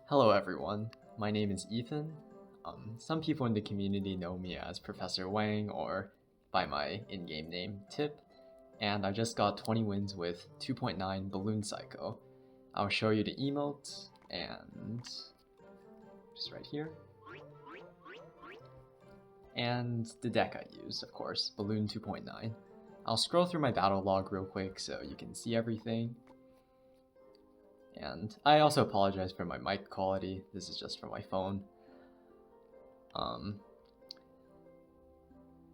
Hello everyone, my name is Ethan. Some people in the community know me as Professor Wang or by my in-game name, Tip, and I just got 20 wins with 2.9 Balloon Psycho. I'll show you the emote, and just right here. And the deck I used, of course, Balloon 2.9. I'll scroll through my battle log real quick so you can see everything. And I also apologize for my mic quality, this is just from my phone.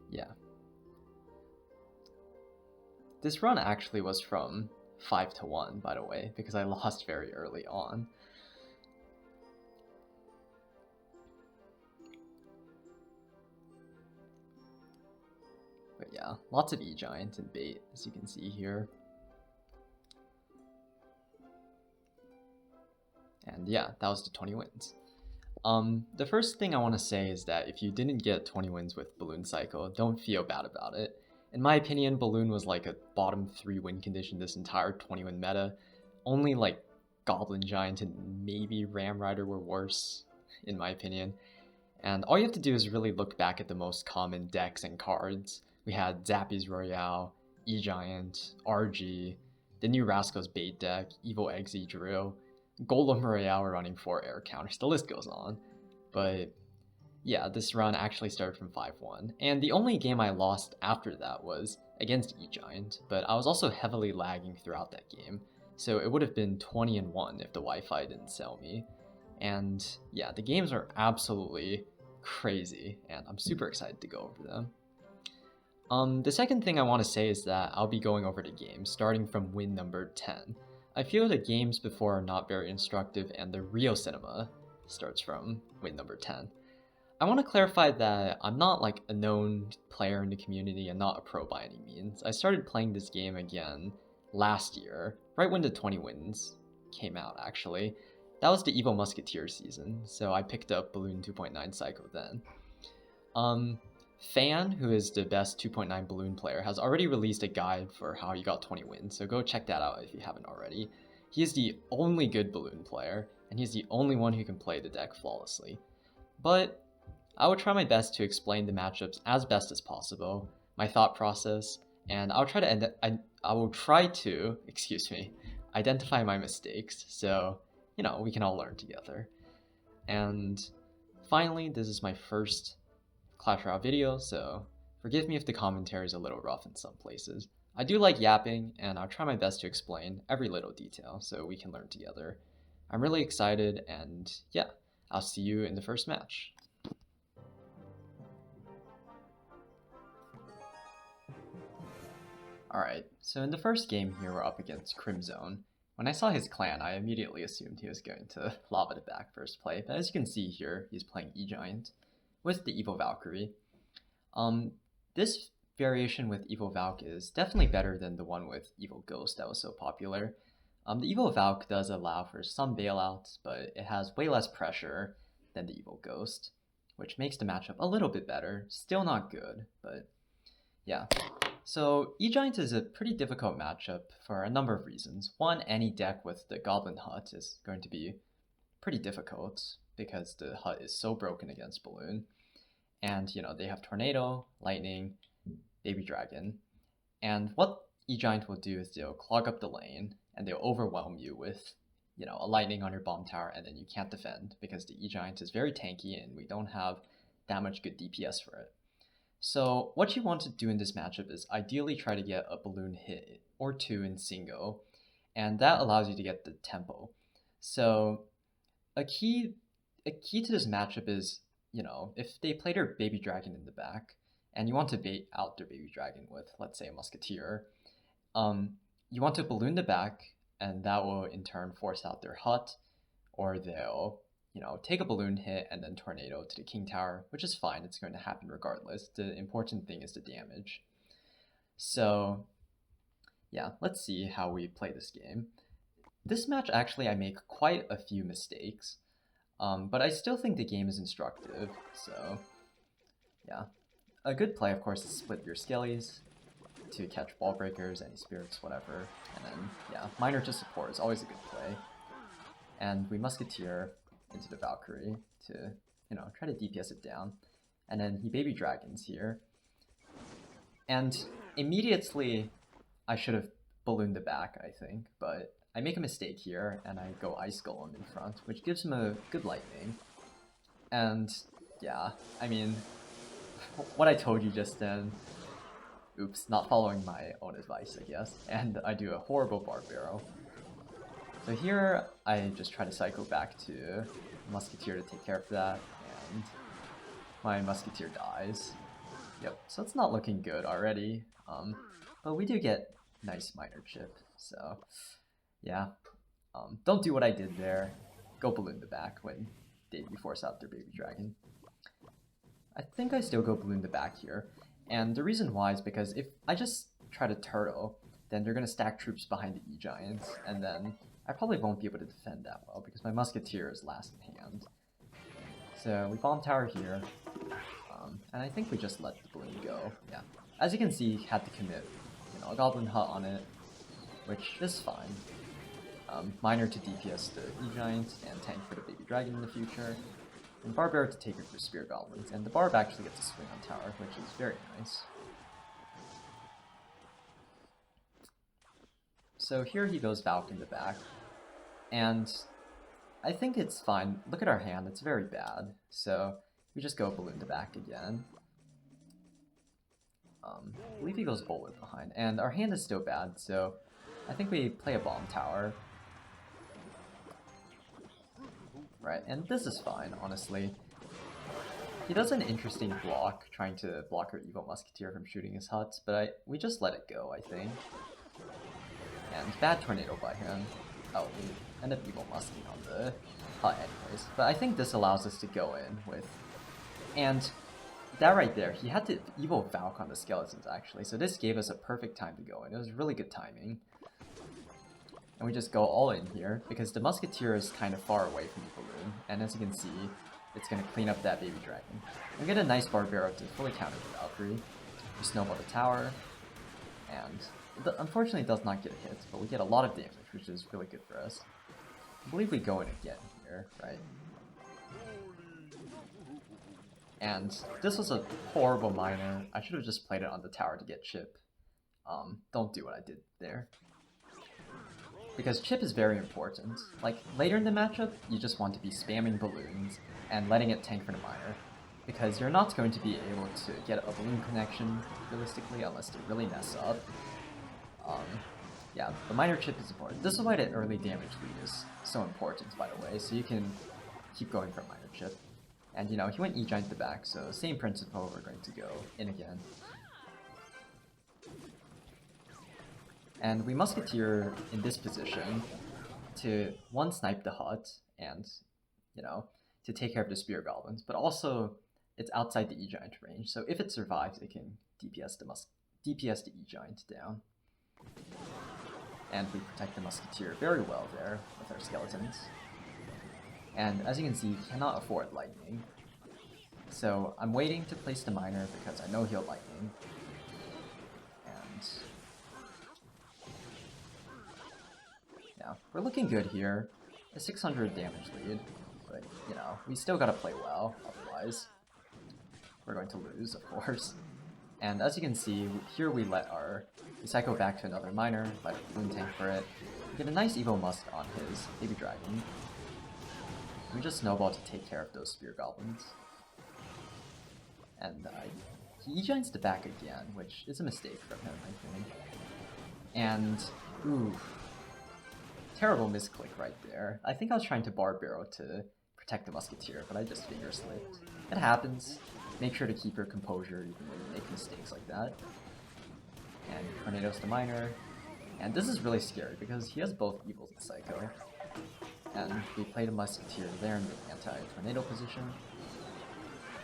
Yeah. This run actually was from 5-1, by the way, because I lost very early on. But yeah, lots of E-Giant and bait, as you can see here. And yeah, that was the 20 wins. The first thing I want to say is that if you didn't get 20 wins with Balloon Cycle, don't feel bad about it. In my opinion, Balloon was like a bottom 3 win condition this entire 20 win meta. Only like Goblin Giant and maybe Ram Rider were worse, in my opinion. And all you have to do is really look back at the most common decks and cards. We had Zappy's Royale, E-Giant, RG, the new Rascal's Bait deck, Evil Eggsy Drill, Golem Royale running 4 air counters, the list goes on. But yeah, this run actually started from 5-1, and the only game I lost after that was against E-Giant, but I was also heavily lagging throughout that game, so it would have been 20-1 if the Wi-Fi didn't sell me. And yeah, the games are absolutely crazy, and I'm super excited to go over them. The second thing I want to say is that I'll be going over the games, starting from win number 10. I feel the games before are not very instructive, and the real cinema starts from win number 10. I want to clarify that I'm not like a known player in the community and not a pro by any means. I started playing this game again last year, right when the 20 wins came out actually. That was the Evil Musketeer season, so I picked up Balloon 2.9 Psycho then. Fan, who is the best 2.9 Balloon player, has already released a guide for how he got 20 wins, so go check that out if you haven't already. He is the only good Balloon player, and he's the only one who can play the deck flawlessly. But I will try my best to explain the matchups as best as possible, my thought process, and I will try to identify my mistakes, so we can all learn together. And finally, this is my first Clash Royale video, so forgive me if the commentary is a little rough in some places. I do like yapping, and I'll try my best to explain every little detail so we can learn together. I'm really excited, and yeah, I'll see you in the first match. Alright, so in the first game here we're up against Crimzone. When I saw his clan, I immediately assumed he was going to lava the back first play, but as you can see here, he's playing E-Giant with the Evil Valkyrie. This variation with Evil Valk is definitely better than the one with Evil Ghost that was so popular. The Evil Valk does allow for some bailouts, but it has way less pressure than the Evil Ghost, which makes the matchup a little bit better. Still not good, but yeah. So E-Giant is a pretty difficult matchup for a number of reasons. One, any deck with the Goblin Hut is going to be pretty difficult because the Hut is so broken against Balloon. And they have Tornado, Lightning, Baby Dragon. And what E-Giant will do is they'll clog up the lane and they'll overwhelm you with a Lightning on your bomb tower, and then you can't defend because the E-Giant is very tanky and we don't have that much good DPS for it. So what you want to do in this matchup is ideally try to get a Balloon hit or 2 in single, and that allows you to get the tempo. So a key to this matchup is, if they play their Baby Dragon in the back, and you want to bait out their Baby Dragon with, let's say, a Musketeer, you want to Balloon the back, and that will in turn force out their Hut, or they'll take a Balloon hit and then Tornado to the King Tower, which is fine, it's going to happen regardless. The important thing is the damage. So yeah, let's see how we play this game. This match actually I make quite a few mistakes, but I still think the game is instructive, so yeah. A good play, of course, is split your Skellies to catch Ball Breakers, any Spirits, whatever, and then yeah, Miner to support is always a good play. And we Musketeer into the Valkyrie to, you know, try to DPS it down. And then he baby dragons here. And immediately I should have ballooned the back, I think, but I make a mistake here and I go Ice Golem in front, which gives him a good lightning. And yeah, I mean, what I told you just then, oops, not following my own advice, I guess, and I do a horrible Barbaro. So here, I just try to cycle back to Musketeer to take care of that, and my Musketeer dies. Yep, so it's not looking good already, but we do get nice minor chip, so yeah. Don't do what I did there. Go balloon the back when they force out their baby dragon. I think I still go balloon the back here, and the reason why is because if I just try to turtle, then they're going to stack troops behind the E-Giants, and then I probably won't be able to defend that well because my Musketeer is last in hand. So we bomb tower here, and I think we just let the balloon go. Yeah, as you can see, he had to commit, you know, a Goblin Hut on it, which is fine. Minor to DPS the E-Giant and tank for the baby dragon in the future. And Barbaric to take it for Spear Goblins, and the Barb actually gets a swing on tower, which is very nice. So here he goes Valk in the back, and I think it's fine. Look at our hand, it's very bad, so we just go balloon the back again. I believe he goes Bullet behind, and our hand is still bad, so I think we play a bomb tower. Right, and this is fine, honestly. He does an interesting block, trying to block our Evil Musketeer from shooting his huts, but we just let it go, I think. And bad Tornado by him. Oh, we end up Evil Musking on the hut anyways. But I think this allows us to go in with... And that right there, he had to Evil Valk on the Skeletons, actually, so this gave us a perfect time to go in. It was really good timing. And we just go all in here, because the Musketeer is kind of far away from the balloon, and as you can see, it's going to clean up that baby dragon. We get a nice Barbaro to fully counter the Valkyrie. We snowball the tower, and unfortunately it does not get a hit, but we get a lot of damage, which is really good for us. I believe we go in again here, right? And this was a horrible minor. I should have just played it on the tower to get chip. Don't do what I did there. Because chip is very important. Like, later in the matchup, you just want to be spamming balloons and letting it tank for the minor. Because you're not going to be able to get a balloon connection, realistically, unless you really mess up. Yeah, the minor chip is important. This is why the early damage lead is so important, by the way, so you can keep going for minor chip. And, you know, he went E-Giant the back, so same principle, we're going to go in again. And we Musketeer in this position to, one, snipe the hut, and, you know, to take care of the Spear Goblins, but also it's outside the E-Giant range, so if it survives, it can DPS the E-Giant down. And we protect the Musketeer very well there with our Skeletons. And as you can see, he cannot afford Lightning. So I'm waiting to place the Miner because I know he'll Lightning. And yeah, we're looking good here. A 600 damage lead, but you know, we still gotta play well, otherwise we're going to lose, of course. And as you can see, here we cycle back to another Miner, let Balloon tank for it. We get a nice Evo Musk on his Baby Dragon. We just snowball to take care of those Spear Goblins. And he E-Giants the back again, which is a mistake from him, I think. And, ooh, terrible misclick right there. I think I was trying to Barbaro to protect the Musketeer, but I just finger slipped. It happens. Make sure to keep your composure even when you make mistakes like that. And Tornadoes the Miner. And this is really scary because he has both Evils and Psycho. And we played a Musketeer there in the anti-Tornado position.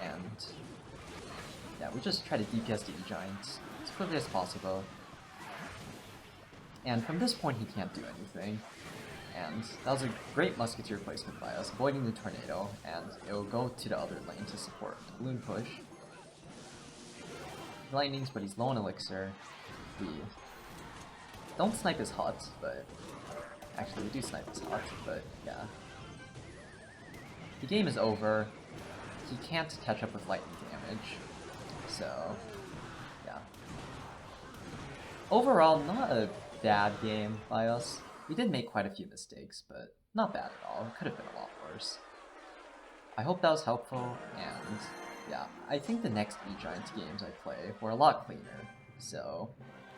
And yeah, we just try to DPS the E-Giant as quickly as possible. And from this point he can't do anything. And that was a great Musketeer placement by us, avoiding the Tornado, and it will go to the other lane to support the balloon push. Lightnings, but he's low on Elixir. We don't snipe his hut, but actually we do snipe his hut, but yeah. the game is over. He can't catch up with lightning damage. So, yeah. Overall, not a bad game by us. We did make quite a few mistakes, but not bad at all. It could have been a lot worse. I hope that was helpful, and yeah, I think the next E-Giants games I play were a lot cleaner. So,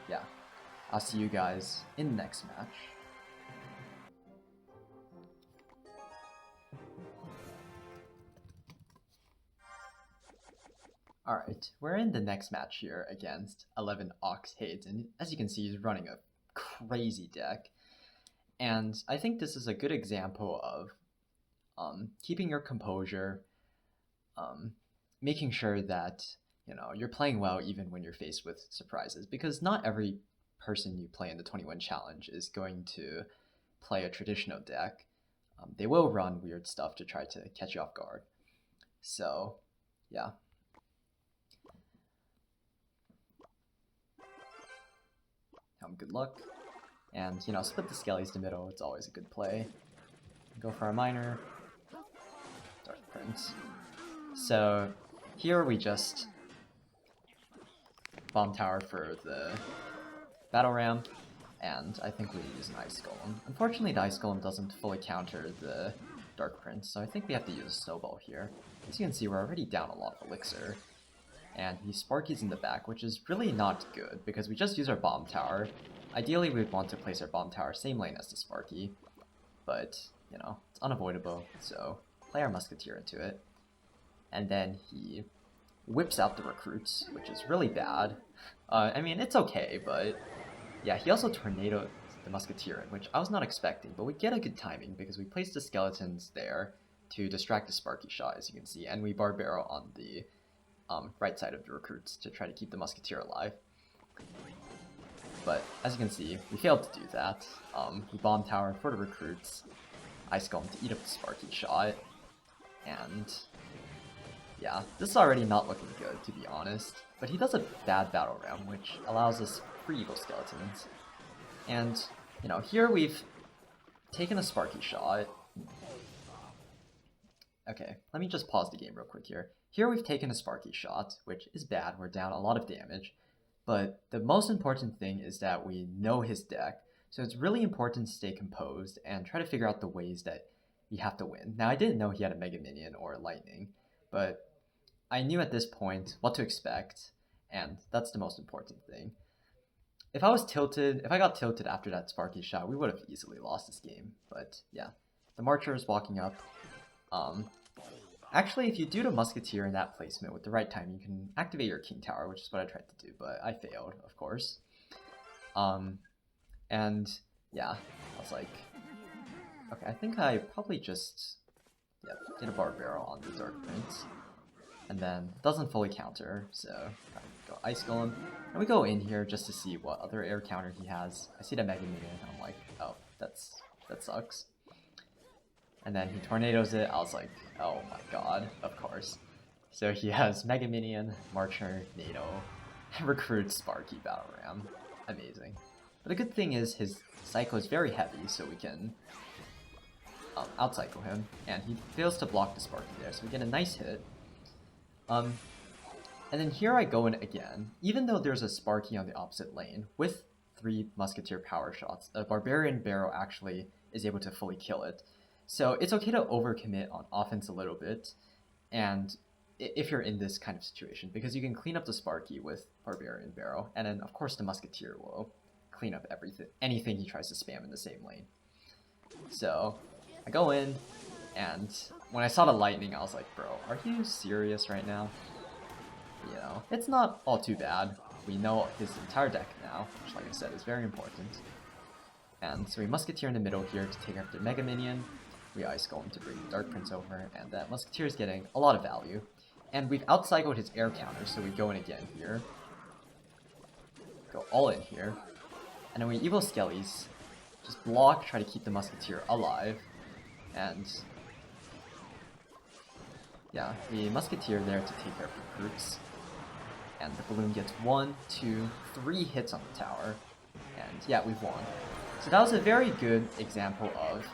yeah, I'll see you guys in the next match. Alright, we're in the next match here against 11 Ox Hades, and as you can see, he's running a crazy deck. And I think this is a good example of keeping your composure, making sure that you're playing well even when you're faced with surprises, because not every person you play in the 21 challenge is going to play a traditional deck. They will run weird stuff to try to catch you off guard. So, yeah. Good luck. And, split the skellies to middle, it's always a good play. Go for a miner. Dark Prince. So, here we just bomb tower for the battle ram, and I think we use an Ice Golem. Unfortunately, the Ice Golem doesn't fully counter the Dark Prince, so I think we have to use a Snowball here. As you can see, we're already down a lot of Elixir. And he Sparky's in the back, which is really not good, because we just use our bomb tower. Ideally, we would want to place our bomb tower same lane as the Sparky, but, it's unavoidable, so play our Musketeer into it. And then he whips out the Recruits, which is really bad. I mean, it's okay, but yeah, he also tornadoed the Musketeer in, which I was not expecting, but we get a good timing, because we placed the Skeletons there to distract the Sparky shot, as you can see, and we Barbaro on the right side of the Recruits to try to keep the Musketeer alive. But as you can see, we failed to do that. We bomb tower for the Recruits, Ice Golem to eat up the Sparky shot, and yeah, this is already not looking good, to be honest. But he does a bad battle round, which allows us free Evil Skeletons. And, here we've taken a Sparky shot. Okay, let me just pause the game real quick here. Here we've taken a Sparky shot, which is bad, we're down a lot of damage, but the most important thing is that we know his deck, so it's really important to stay composed and try to figure out the ways that we have to win. Now, I didn't know he had a Mega Minion or a Lightning, but I knew at this point what to expect, and that's the most important thing. If I got tilted after that Sparky shot, we would have easily lost this game, but yeah. The Marcher is walking up. Actually, if you do the Musketeer in that placement with the right time, you can activate your King Tower, which is what I tried to do, but I failed, of course. And yeah, I was like, okay, I think I probably just did a Barbaro on the Dark Prince, and then it doesn't fully counter, so I go Ice Golem, and we go in here just to see what other air counter he has. I see the Mega Minion, and I'm like, oh, that sucks. And then he tornadoes it. I was like, oh my god, of course. So he has Mega Minion, Marcher, NATO, Recruit, Sparky, Battle Ram. Amazing. But the good thing is his Cycle is very heavy, so we can out-cycle him. And he fails to block the Sparky there, so we get a nice hit. And then here I go in again. Even though there's a Sparky on the opposite lane, with 3 Musketeer power shots, a Barbarian Barrow actually is able to fully kill it. So it's okay to overcommit on offense a little bit, and if you're in this kind of situation, because you can clean up the Sparky with Barbarian Barrow, and then of course the Musketeer will clean up anything he tries to spam in the same lane. So I go in, and when I saw the Lightning, I was like, bro, are you serious right now? It's not all too bad. We know his entire deck now, which, like I said, is very important. And so we Musketeer in the middle here to take out the Mega Minion. We Ice Golem to bring the Dark Prince over, and that Musketeer is getting a lot of value. And we've outcycled his air counter, so we go in again here. Go all in here. And then we Evil Skellies, just block, try to keep the Musketeer alive. And yeah, the Musketeer there to take care of Recruits. And the Balloon gets 1, 2, 3 hits on the tower. And yeah, we've won. So that was a very good example of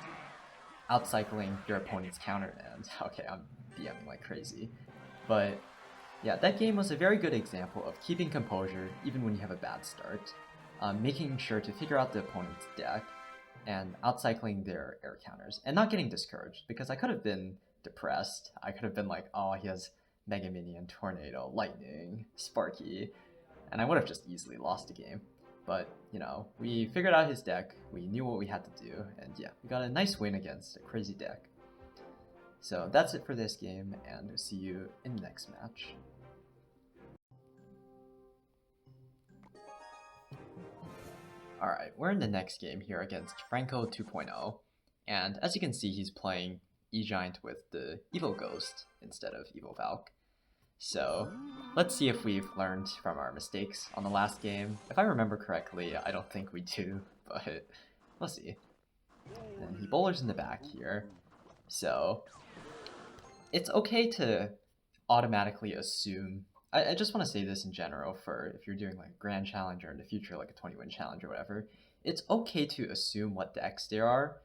outcycling your opponent's counter, and okay, I'm BMing like crazy. But yeah, that game was a very good example of keeping composure even when you have a bad start, making sure to figure out the opponent's deck, and outcycling their air counters, and not getting discouraged, because I could have been depressed. I could have been like, oh, he has Mega Minion, Tornado, Lightning, Sparky, and I would have just easily lost the game. But, you know, we figured out his deck, we knew what we had to do, and yeah, we got a nice win against a crazy deck. So that's it for this game, and we'll see you in the next match. Alright, we're in the next game here against Franco 2.0, and as you can see, he's playing E-Giant with the Evil Ghost instead of Evil Valk. So let's see if we've learned from our mistakes on the last game. If I remember correctly, I don't think we do, but we'll see. And he bowlers in the back here, so it's okay to automatically assume. I just want to say this in general for if you're doing like Grand Challenge or in the future like a 20-win challenge or whatever, it's okay to assume what decks there are,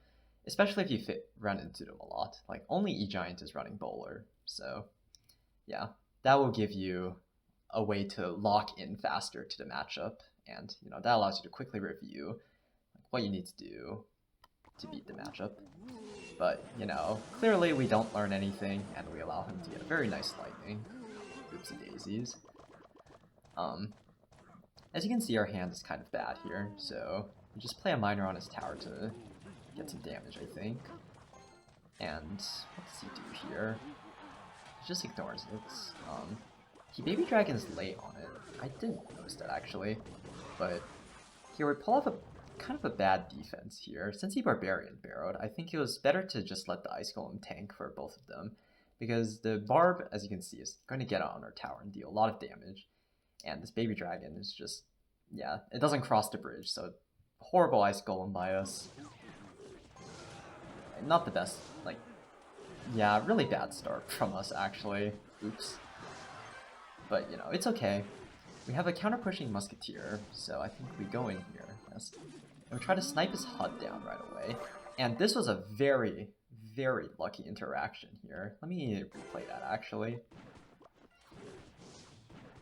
especially if you run into them a lot. Like only E-Giant is running bowler, so yeah, that will give you a way to lock in faster to the matchup, and you know that allows you to quickly review what you need to do to beat the matchup. But you know, clearly we don't learn anything, and we allow him to get a very nice lightning. Oopsie daisies. As you can see, our hand is kind of bad here, so we just play a miner on his tower to get some damage, I think. And what does he do here? He just ignores it. He Baby Dragon's late on it. I didn't notice that actually, but here we pull off a kind of a bad defense here. Since he Barbarian Barrowed, I think it was better to just let the Ice Golem tank for both of them, because the Barb, as you can see, is going to get on our tower and deal a lot of damage, and this Baby Dragon is just, yeah, it doesn't cross the bridge, so horrible Ice Golem by us. Not the best, like, yeah, really bad start from us actually. Oops. But, you know, it's okay. We have a counter-pushing Musketeer, so I think we go in here. Yes. And we try to snipe his HUD down right away. And this was a very, very lucky interaction here. Let me replay that, actually.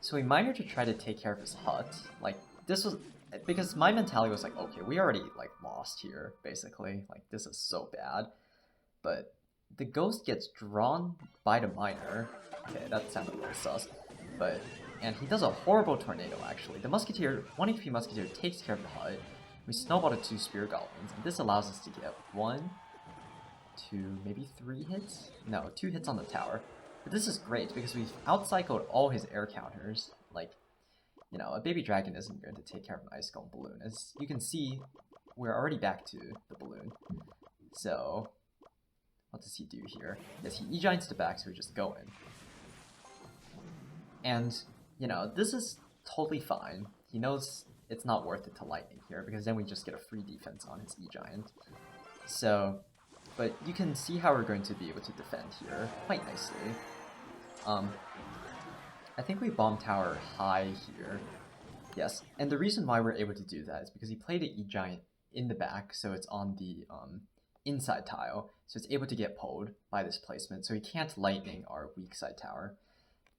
So we miner to try to take care of his HUD. Like, this was... Because my mentality was like, okay, we already, like, lost here, basically. Like, this is so bad. But the Ghost gets drawn by the miner. Okay, that sounded a little sus. But... And he does a horrible Tornado, actually. The Musketeer, 1 HP Musketeer, takes care of the HUD. We snowball to 2 Spear Goblins, and this allows us to get 1, 2, maybe 3 hits? No, 2 hits on the tower. But this is great, because we've outcycled all his air counters. Like, you know, a Baby Dragon isn't going to take care of an Ice Golem Balloon. As you can see, we're already back to the Balloon. So, what does he do here? Yes, he E-Giants the back, so we just go in. And... you know, this is totally fine. He knows it's not worth it to Lightning here, because then we just get a free defense on his E-Giant. So, but you can see how we're going to be able to defend here quite nicely. I think we bomb tower high here. Yes, and the reason why we're able to do that is because he played an E-Giant in the back, so it's on the inside tile, so it's able to get pulled by this placement, so he can't Lightning our weak side tower.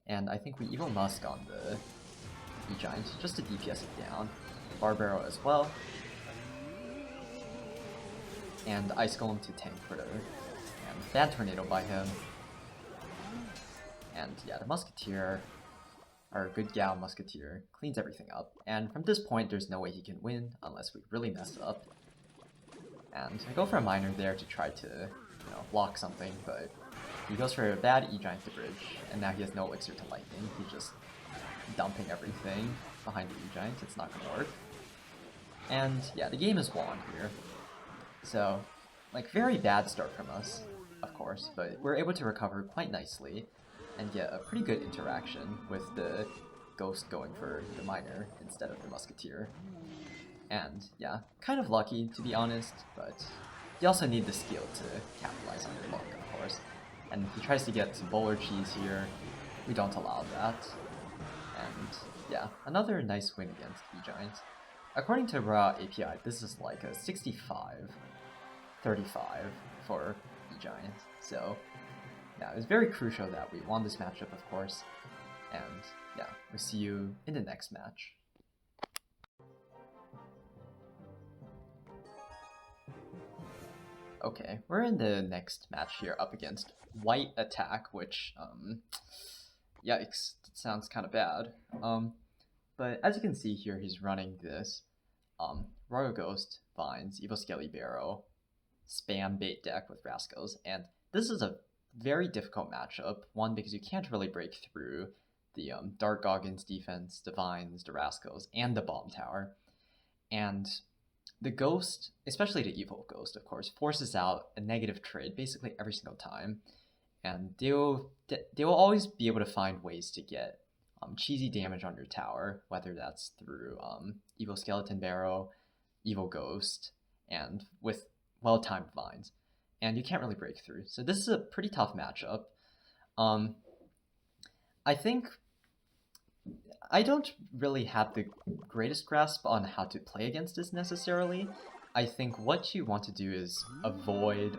And I think we Evil Musk on the E-Giant, just to DPS it down. Barbaro as well. And Ice Golem to tank for the... and bad Tornado by him. And yeah, the Musketeer, our good gal Musketeer, cleans everything up. And from this point, there's no way he can win unless we really mess up. And I go for a miner there to try to, you know, block something, but... he goes for a bad E-Giant to bridge, and now he has no elixir to Lightning. He's just dumping everything behind the E-Giant. It's not going to work. And yeah, the game is won here. So, like, very bad start from us, of course, but we're able to recover quite nicely and get a pretty good interaction with the Ghost going for the miner instead of the Musketeer. And yeah, kind of lucky, to be honest, but you also need the skill to capitalize on your luck, of course. And he tries to get some bowler cheese here. We don't allow that. And yeah, another nice win against E-Giant. According to Raw API, this is like a 65-35 for E-Giant. So yeah, it was very crucial that we won this matchup, of course. And yeah, we'll see you in the next match. Okay, we're in the next match here up against White Attack, which, yikes, it sounds kind of bad. But as you can see here, he's running this Royal Ghost, Vines, Evil Skelly Barrow, Spam Bait deck with Rascals, and this is a very difficult matchup. One, because you can't really break through the Dark Goggins defense, the Vines, the Rascals, and the Bomb Tower. And the Ghost, especially the Evil Ghost, of course, forces out a negative trade basically every single time. And they'll always be able to find ways to get cheesy damage on your tower, whether that's through Evil Skeleton Barrow, Evil Ghost, and with well-timed Vines. And you can't really break through. So this is a pretty tough matchup. I think I don't really have the greatest grasp on how to play against this necessarily. I think what you want to do is avoid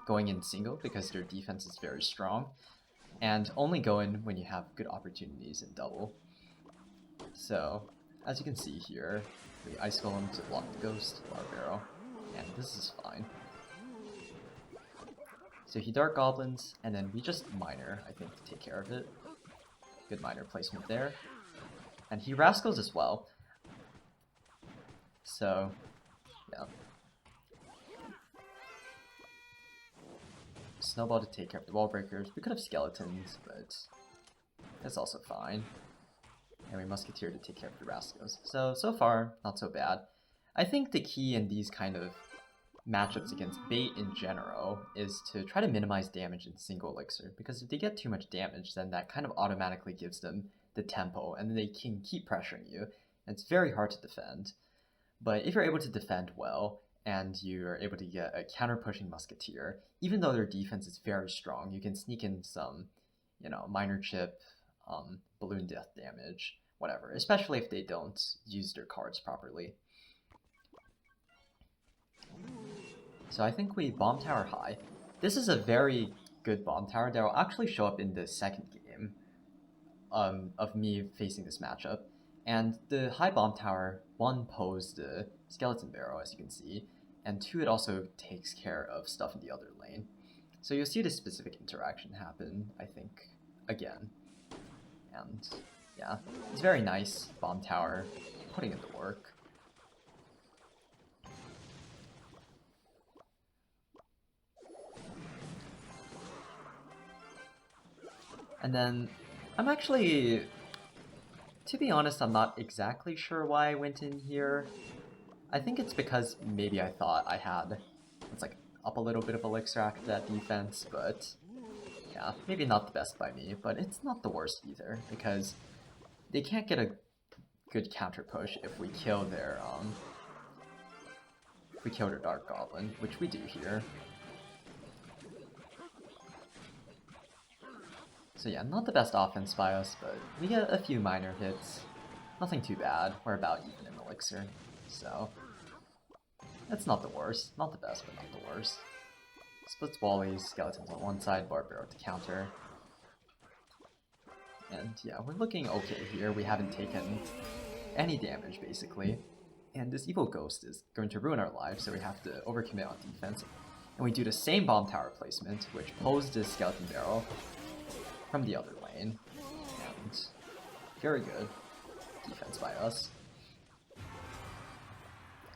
going in single because their defense is very strong, and only go in when you have good opportunities in double. So, as you can see here, we Ice Golem to block the Ghost, Barrow, and this is fine. So he Dark Goblins, and then we just Miner, I think, to take care of it. Good Miner placement there. And he Rascals as well. So, yeah. Snowball to take care of the Wall Breakers. We could have Skeletons, but that's also fine. And we Musketeer to take care of the Rascals. So far, not so bad. I think the key in these kind of matchups against bait in general is to try to minimize damage in single elixir, because if they get too much damage, then that kind of automatically gives them the tempo, and then they can keep pressuring you, and it's very hard to defend. But if you're able to defend well, and you're able to get a counter-pushing Musketeer, even though their defense is very strong, you can sneak in some, Minor Chip, Balloon Death damage, whatever, especially if they don't use their cards properly. So I think we Bomb Tower high. This is a very good Bomb Tower that will actually show up in the second game of me facing this matchup. And the high Bomb Tower, one, pose the Skeleton Barrow, as you can see, and two, it also takes care of stuff in the other lane. So you'll see this specific interaction happen, I think, again. And yeah, it's very nice, Bomb Tower, putting in the work. And then, I'm actually, to be honest, I'm not exactly sure why I went in here. I think it's because maybe I thought I had, it's like, up a little bit of elixir after that defense, but yeah, maybe not the best by me, but it's not the worst either, because they can't get a good counter push if we kill their Dark Goblin, which we do here. So yeah, not the best offense by us, but we get a few minor hits. Nothing too bad. We're about even in elixir, so that's not the worst. Not the best, but not the worst. Splits Wallies, Skeletons on one side, Barrow to counter. And yeah, we're looking okay here. We haven't taken any damage, basically. And this Evil Ghost is going to ruin our lives, so we have to overcommit on defense. And we do the same Bomb Tower placement, which posed this Skeleton Barrow from the other lane, and very good defense by us.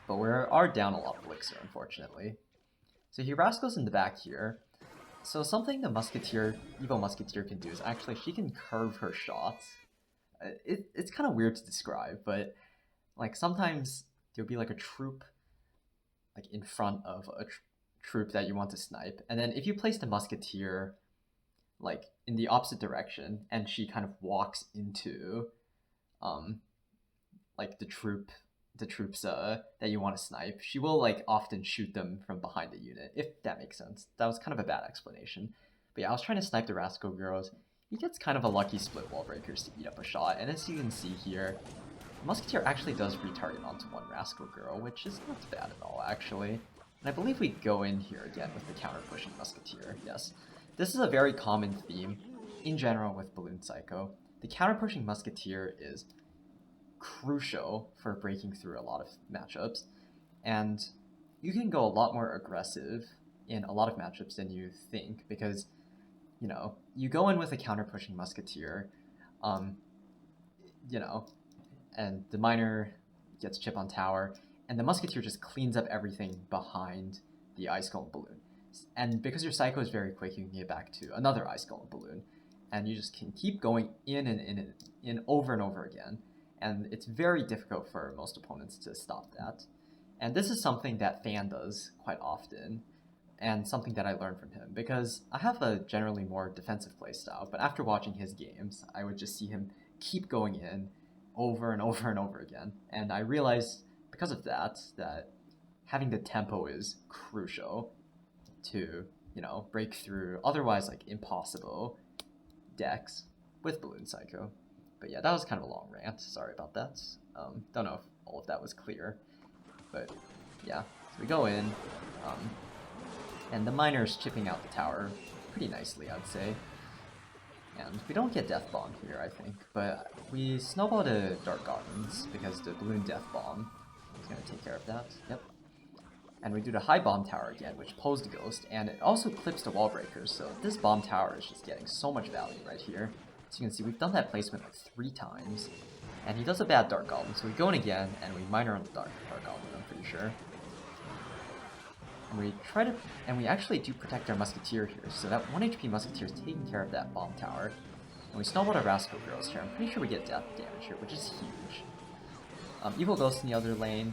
But we are down a lot of elixir, unfortunately. So he Rascals in the back here. So something the Evil Musketeer can do is actually she can curve her shots. It's kind of weird to describe, but like sometimes there'll be like a troop like in front of a troop that you want to snipe, and then if you place the Musketeer like in the opposite direction, and she kind of walks into like the troops that you want to snipe, she will like often shoot them from behind the unit, if that makes sense. That was kind of a bad explanation, but yeah, I was trying to snipe the Rascal Girls. He gets kind of a lucky split Wall Breakers to eat up a shot, and as you can see here, Musketeer actually does retarget onto one Rascal Girl, which is not bad at all, actually. And I believe we go in here again with the counter-pushing Musketeer, yes. This is a very common theme in general with Balloon Psycho. The counter-pushing Musketeer is crucial for breaking through a lot of matchups, and you can go a lot more aggressive in a lot of matchups than you think, because, you know, you go in with a counter-pushing Musketeer, you know, and the miner gets chip on tower, and the Musketeer just cleans up everything behind the Ice Golem Balloon. And because your Psycho is very quick, you can get back to another Ice Golem Balloon, and you just can keep going in and in and in over and over again, and it's very difficult for most opponents to stop that. And this is something that Fan does quite often, and something that I learned from him, because I have a generally more defensive playstyle, but after watching his games, I would just see him keep going in over and over and over again, and I realized because of that having the tempo is crucial to, you know, break through otherwise like impossible decks with Balloon Psycho. But yeah, that was kind of a long rant, sorry about that. Don't know if all of that was clear, but yeah, so we go in, and the miner's chipping out the tower pretty nicely, I'd say. And we don't get Death Bomb here, I think, but we snowball to Dark Goblins because the Balloon Death Bomb is going to take care of that. Yep. And we do the High Bomb Tower again, which pulls the Ghost, and it also clips the Wall Breakers, so this Bomb Tower is just getting so much value right here. As you can see, we've done that placement like 3 times, and he does a bad Dark Goblin, so we go in again, and we miner on the Dark Goblin, I'm pretty sure. And we try to, and we actually do protect our Musketeer here, so that 1 HP Musketeer is taking care of that Bomb Tower. And we snowball our Rascal Girls here. I'm pretty sure we get death damage here, which is huge. Evil Ghost in the other lane.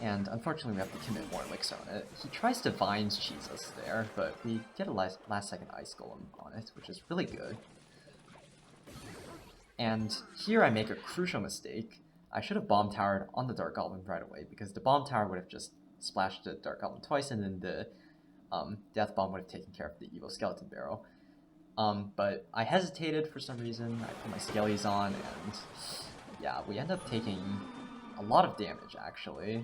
And unfortunately we have to commit more Elixir on it. He tries to Vines cheese us there, but we get a last second Ice Golem on it, which is really good. And here I make a crucial mistake. I should have Bomb Towered on the Dark Goblin right away, because the Bomb Tower would have just splashed the Dark Goblin twice, and then the Death Bomb would have taken care of the Evil Skeleton Barrel. But I hesitated for some reason. I put my Skellies on, and yeah, we end up taking a lot of damage, actually,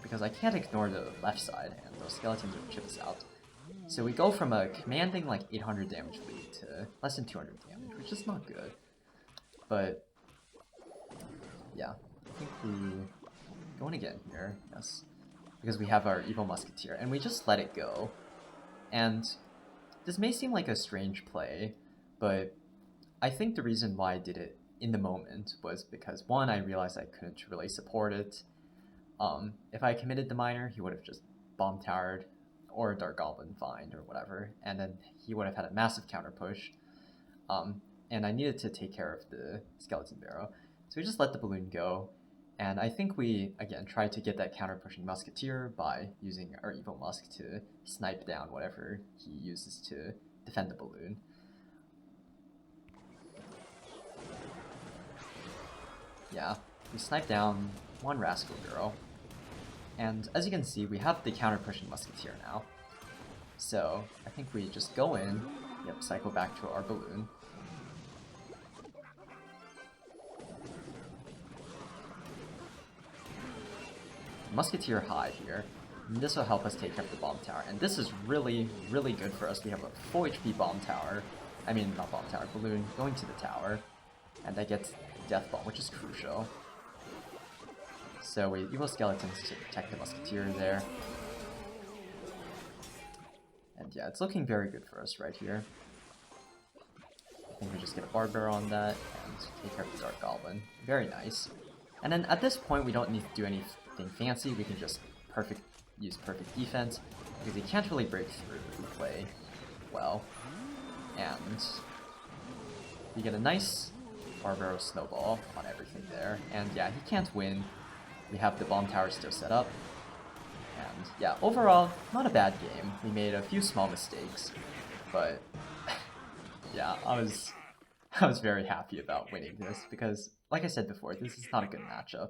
because I can't ignore the left side, and those skeletons would chip us out. So we go from a commanding like 800 damage lead to less than 200 damage, which is not good. But yeah, I think we go in again here, yes, because we have our Evil Musketeer, and we just let it go. And this may seem like a strange play, but I think the reason why I did it in the moment was because, one, I realized I couldn't really support it. If I committed the miner, he would have just Bomb Towered or Dark Goblin Find or whatever, and then he would have had a massive counter push. And I needed to take care of the Skeleton Barrow. So we just let the balloon go, and I think we, again, tried to get that counter-pushing Musketeer by using our Evil Musk to snipe down whatever he uses to defend the balloon. Yeah, we snipe down 1 Rascal Girl, and as you can see, we have the counter-pushing Musketeer now. So I think we just go in, yep, cycle back to our balloon. Musketeer high here, and this will help us take care of the Bomb Tower, and this is really, really good for us. We have a full HP Bomb Tower, I mean not Bomb Tower, balloon going to the tower, and that gets Death Bomb, which is crucial. So we Evil Skeletons to protect the Musketeer there. And yeah, it's looking very good for us right here. I think we just get a Barbara on that and take care of the Dark Goblin. Very nice. And then at this point we don't need to do anything fancy, we can just use perfect defense, because he can't really break through if we play well. And we get a nice Barbaro Snowball on everything there, and yeah, he can't win. We have the Bomb Tower still set up, and yeah, overall, not a bad game. We made a few small mistakes, but yeah, I was very happy about winning this, because, like I said before, this is not a good matchup.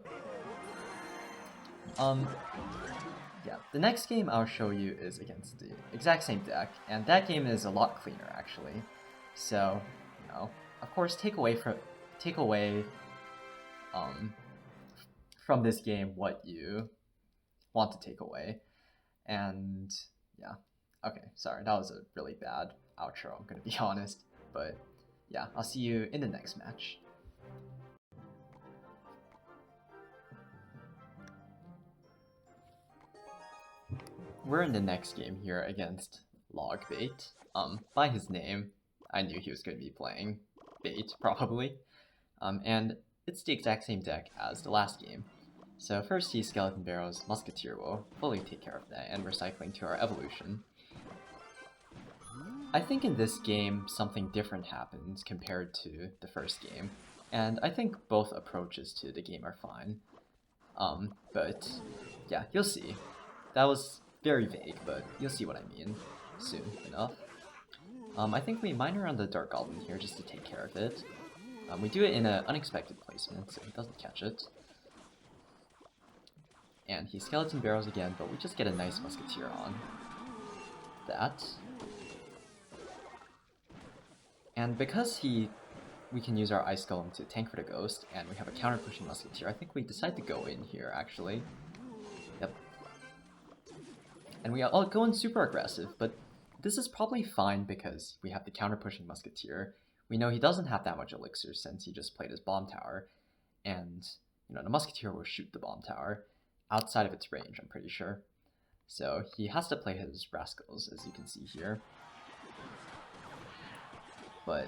Yeah, the next game I'll show you is against the exact same deck, and that game is a lot cleaner, actually. So, you know, of course, take away from this game what you want to take away. And yeah, okay, sorry, that was a really bad outro, I'm gonna be honest. But yeah, I'll see you in the next match. We're in the next game here against Logbait. By his name, I knew he was going to be playing Bait, probably. And it's the exact same deck as the last game. So first he Skeleton Barrels Musketeer will fully take care of that, and we're cycling to our evolution. I think in this game something different happens compared to the first game, and I think both approaches to the game are fine. But yeah, you'll see. That was very vague, but you'll see what I mean soon enough. I think we mine around the Dark Goblin here just to take care of it. We do it in an unexpected placement, so he doesn't catch it. And he Skeleton Barrels again, but we just get a nice Musketeer on that. And because we can use our Ice Golem to tank for the Ghost, and we have a counter-pushing Musketeer, I think we decide to go in here, actually. Yep. And we all go in super aggressive, but this is probably fine because we have the counter-pushing Musketeer. We know he doesn't have that much elixir since he just played his Bomb Tower, and the Musketeer will shoot the Bomb Tower outside of its range, I'm pretty sure. So he has to play his Rascals, as you can see here. But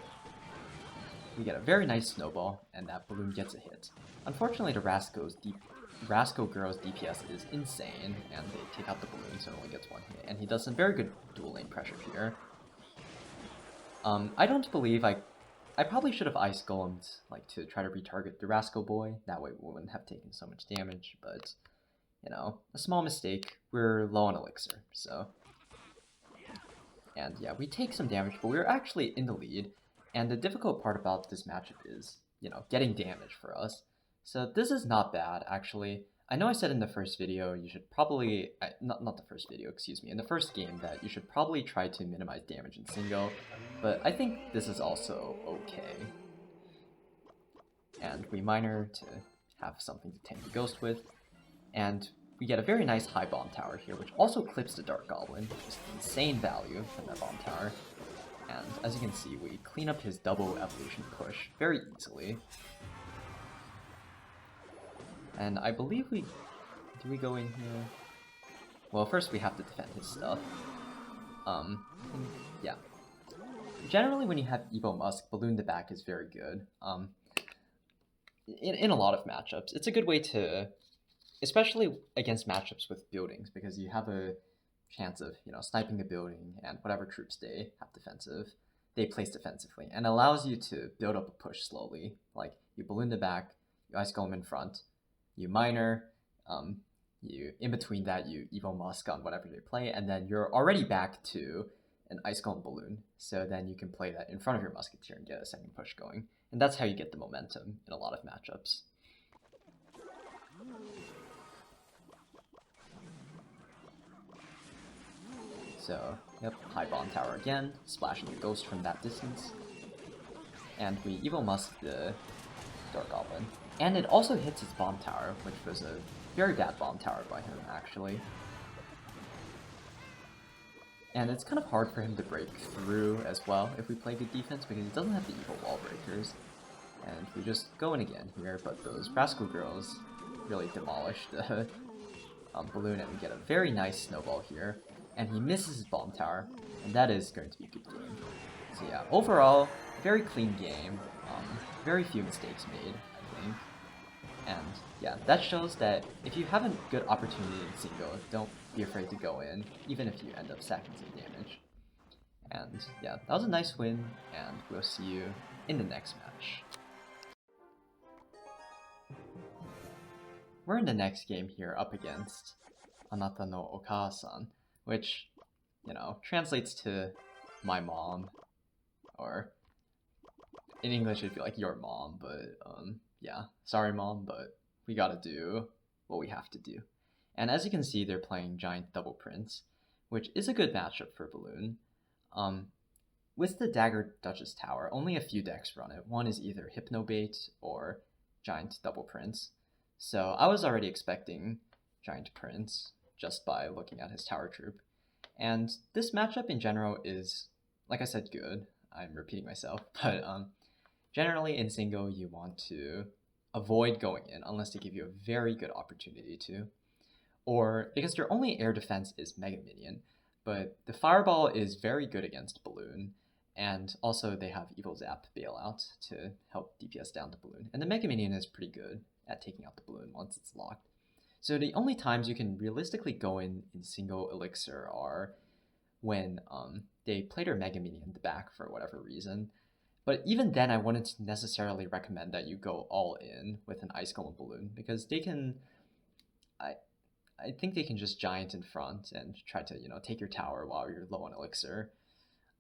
we get a very nice snowball, and that balloon gets a hit. Unfortunately, the Rascal Girl's DPS is insane, and they take out the balloon, so it only gets one hit. And he does some very good dual lane pressure here. I don't believe I probably should have Ice Golemed, like, to try to retarget the Rascal Boy. That way we wouldn't have taken so much damage, but, a small mistake. We're low on elixir, so. And yeah, we take some damage, but we're actually in the lead. And the difficult part about this matchup is, getting damage for us. So this is not bad, actually. I know I said in the first video you should probably, not the first video, excuse me, in the first game that you should probably try to minimize damage in single, but I think this is also okay. And we miner to have something to tank the Ghost with, and we get a very nice high Bomb Tower here, which also clips the Dark Goblin, just insane value from that Bomb Tower. And as you can see, we clean up his double evolution push very easily. And I believe do we go in here? Well, first we have to defend his stuff. Yeah. Generally when you have Evo Musk, Balloon the Back is very good. In a lot of matchups. It's a good way to, especially against matchups with buildings, because you have a chance of, sniping the building and whatever troops they place defensively, and allows you to build up a push slowly. Like, you Balloon the Back, you Ice Golem in front, you miner, you in between that you Evo Musk on whatever they play, and then you're already back to an Ice Golem Balloon, so then you can play that in front of your Musketeer and get a second push going. And that's how you get the momentum in a lot of matchups. So, yep, high Bomb Tower again, splashing the Ghost from that distance. And we Evo Musk the Dark Goblin. And it also hits his Bomb Tower, which was a very bad Bomb Tower by him, actually. And it's kind of hard for him to break through as well if we play good defense, because he doesn't have the evil wall breakers. And we just go in again here, but those Rascal Girls really demolish the balloon, and we get a very nice snowball here. And he misses his Bomb Tower, and that is going to be a good game. So yeah, overall, very clean game, very few mistakes made, I think. And yeah, that shows that if you have a good opportunity in single, don't be afraid to go in, even if you end up stacking some damage. And yeah, that was a nice win, and we'll see you in the next match. We're in the next game here up against Anata no Okasa-san, which, translates to my mom, or in English it'd be like your mom, but yeah, sorry mom, but we gotta do what we have to do. And as you can see, they're playing Giant Double Prince, which is a good matchup for Balloon. With the Dagger Duchess Tower, only a few decks run it. One is either Hypnobait or Giant Double Prince. So I was already expecting Giant Prince just by looking at his tower troop. And this matchup in general is, like I said, good. I'm repeating myself, but generally in single you want to avoid going in unless they give you a very good opportunity to. Or because their only air defense is Mega Minion, but the Fireball is very good against Balloon, and also they have Evil Zap Bailout to help DPS down the Balloon. And the Mega Minion is pretty good at taking out the Balloon once it's locked. So the only times you can realistically go in single Elixir are when they play their Mega Minion in the back for whatever reason. But even then, I wouldn't necessarily recommend that you go all in with an Ice Golem Balloon, because they can... I think they can just giant in front and try to, take your tower while you're low on Elixir.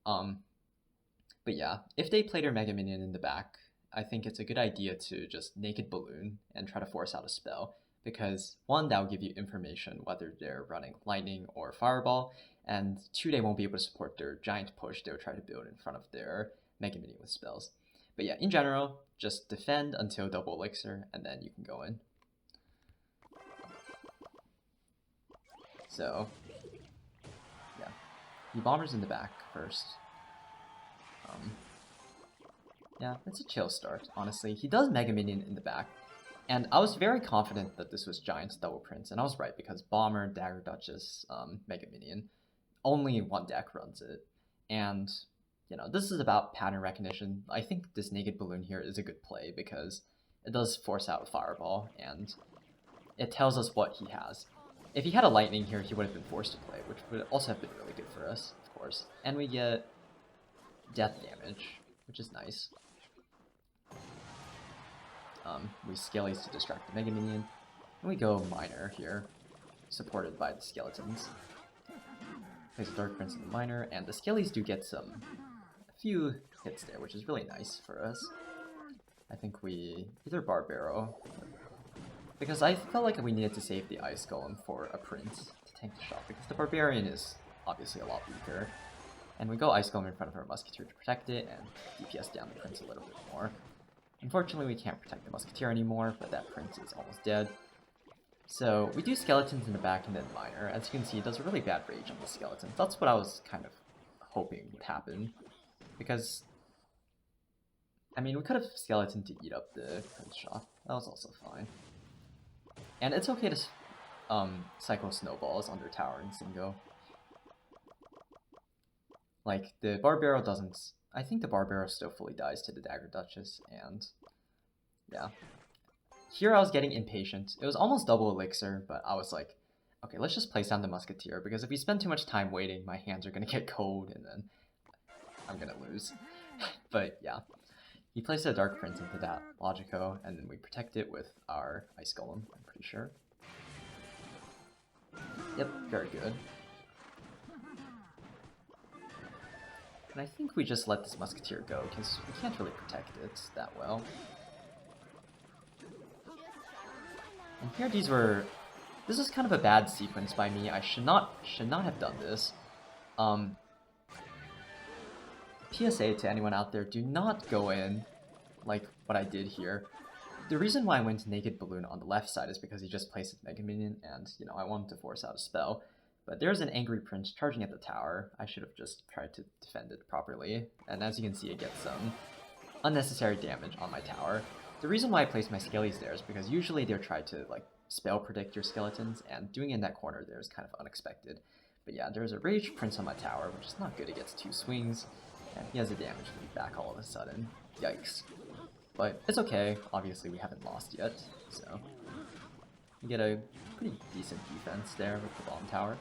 But yeah, if they play their Mega Minion in the back, I think it's a good idea to just Naked Balloon and try to force out a spell. Because one, that will give you information whether they're running Lightning or Fireball, and two, they won't be able to support their giant push they'll try to build in front of their Mega Minion with spells. But yeah, in general, just defend until double Elixir, and then you can go in. So, yeah, he bombers in the back first. Yeah, it's a chill start, honestly. He does Mega Minion in the back, and I was very confident that this was Giant's Double Prince, and I was right, because Bomber, Dagger Duchess, Mega Minion, only one deck runs it. And, this is about pattern recognition. I think this Naked Balloon here is a good play, because it does force out a Fireball, and it tells us what he has. If he had a Lightning here, he would have been forced to play, which would also have been really good for us, of course. And we get death damage, which is nice. We Skellies to distract the Mega Minion, and we go Miner here, supported by the Skeletons. Plays a Dark Prince in the Miner, and the Skellies do get a few hits there, which is really nice for us. I think we either Barbaro, because I felt like we needed to save the Ice Golem for a Prince to tank the shot, because the Barbarian is obviously a lot weaker. And we go Ice Golem in front of our Musketeer to protect it, and DPS down the Prince a little bit more. Unfortunately, we can't protect the Musketeer anymore, but that Prince is almost dead. So we do Skeletons in the back and then Miner. As you can see, it does a really bad rage on the Skeletons. That's what I was kind of hoping would happen, because, I mean, we could have Skeleton to eat up the Prince shot. That was also fine. And it's okay to cycle Snowballs under tower in Singo. Like, the Barbaro doesn't... I think the Barbaro still fully dies to the Dagger Duchess, and yeah. Here I was getting impatient. It was almost double Elixir, but I was like, okay, let's just place down the Musketeer, because if we spend too much time waiting, my hands are going to get cold, and then I'm going to lose. But yeah, he placed a Dark Prince into that Logico, and then we protect it with our Ice Golem, I'm pretty sure. Yep, very good. And I think we just let this Musketeer go, because we can't really protect it that well. And here this is kind of a bad sequence by me. I should not have done this. PSA to anyone out there, do not go in like what I did here. The reason why I went Naked Balloon on the left side is because he just placed his Mega Minion, and, I wanted to force out a spell. But there's an Angry Prince charging at the tower. I should have just tried to defend it properly. And as you can see, it gets some unnecessary damage on my tower. The reason why I placed my Skellies there is because usually they're trying to, spell predict your Skeletons, and doing it in that corner there is kind of unexpected. But yeah, there's a Rage Prince on my tower, which is not good. It gets 2 swings, and he has a damage lead back all of a sudden. Yikes. But it's okay. Obviously, we haven't lost yet, so we get a pretty decent defense there with the bomb tower.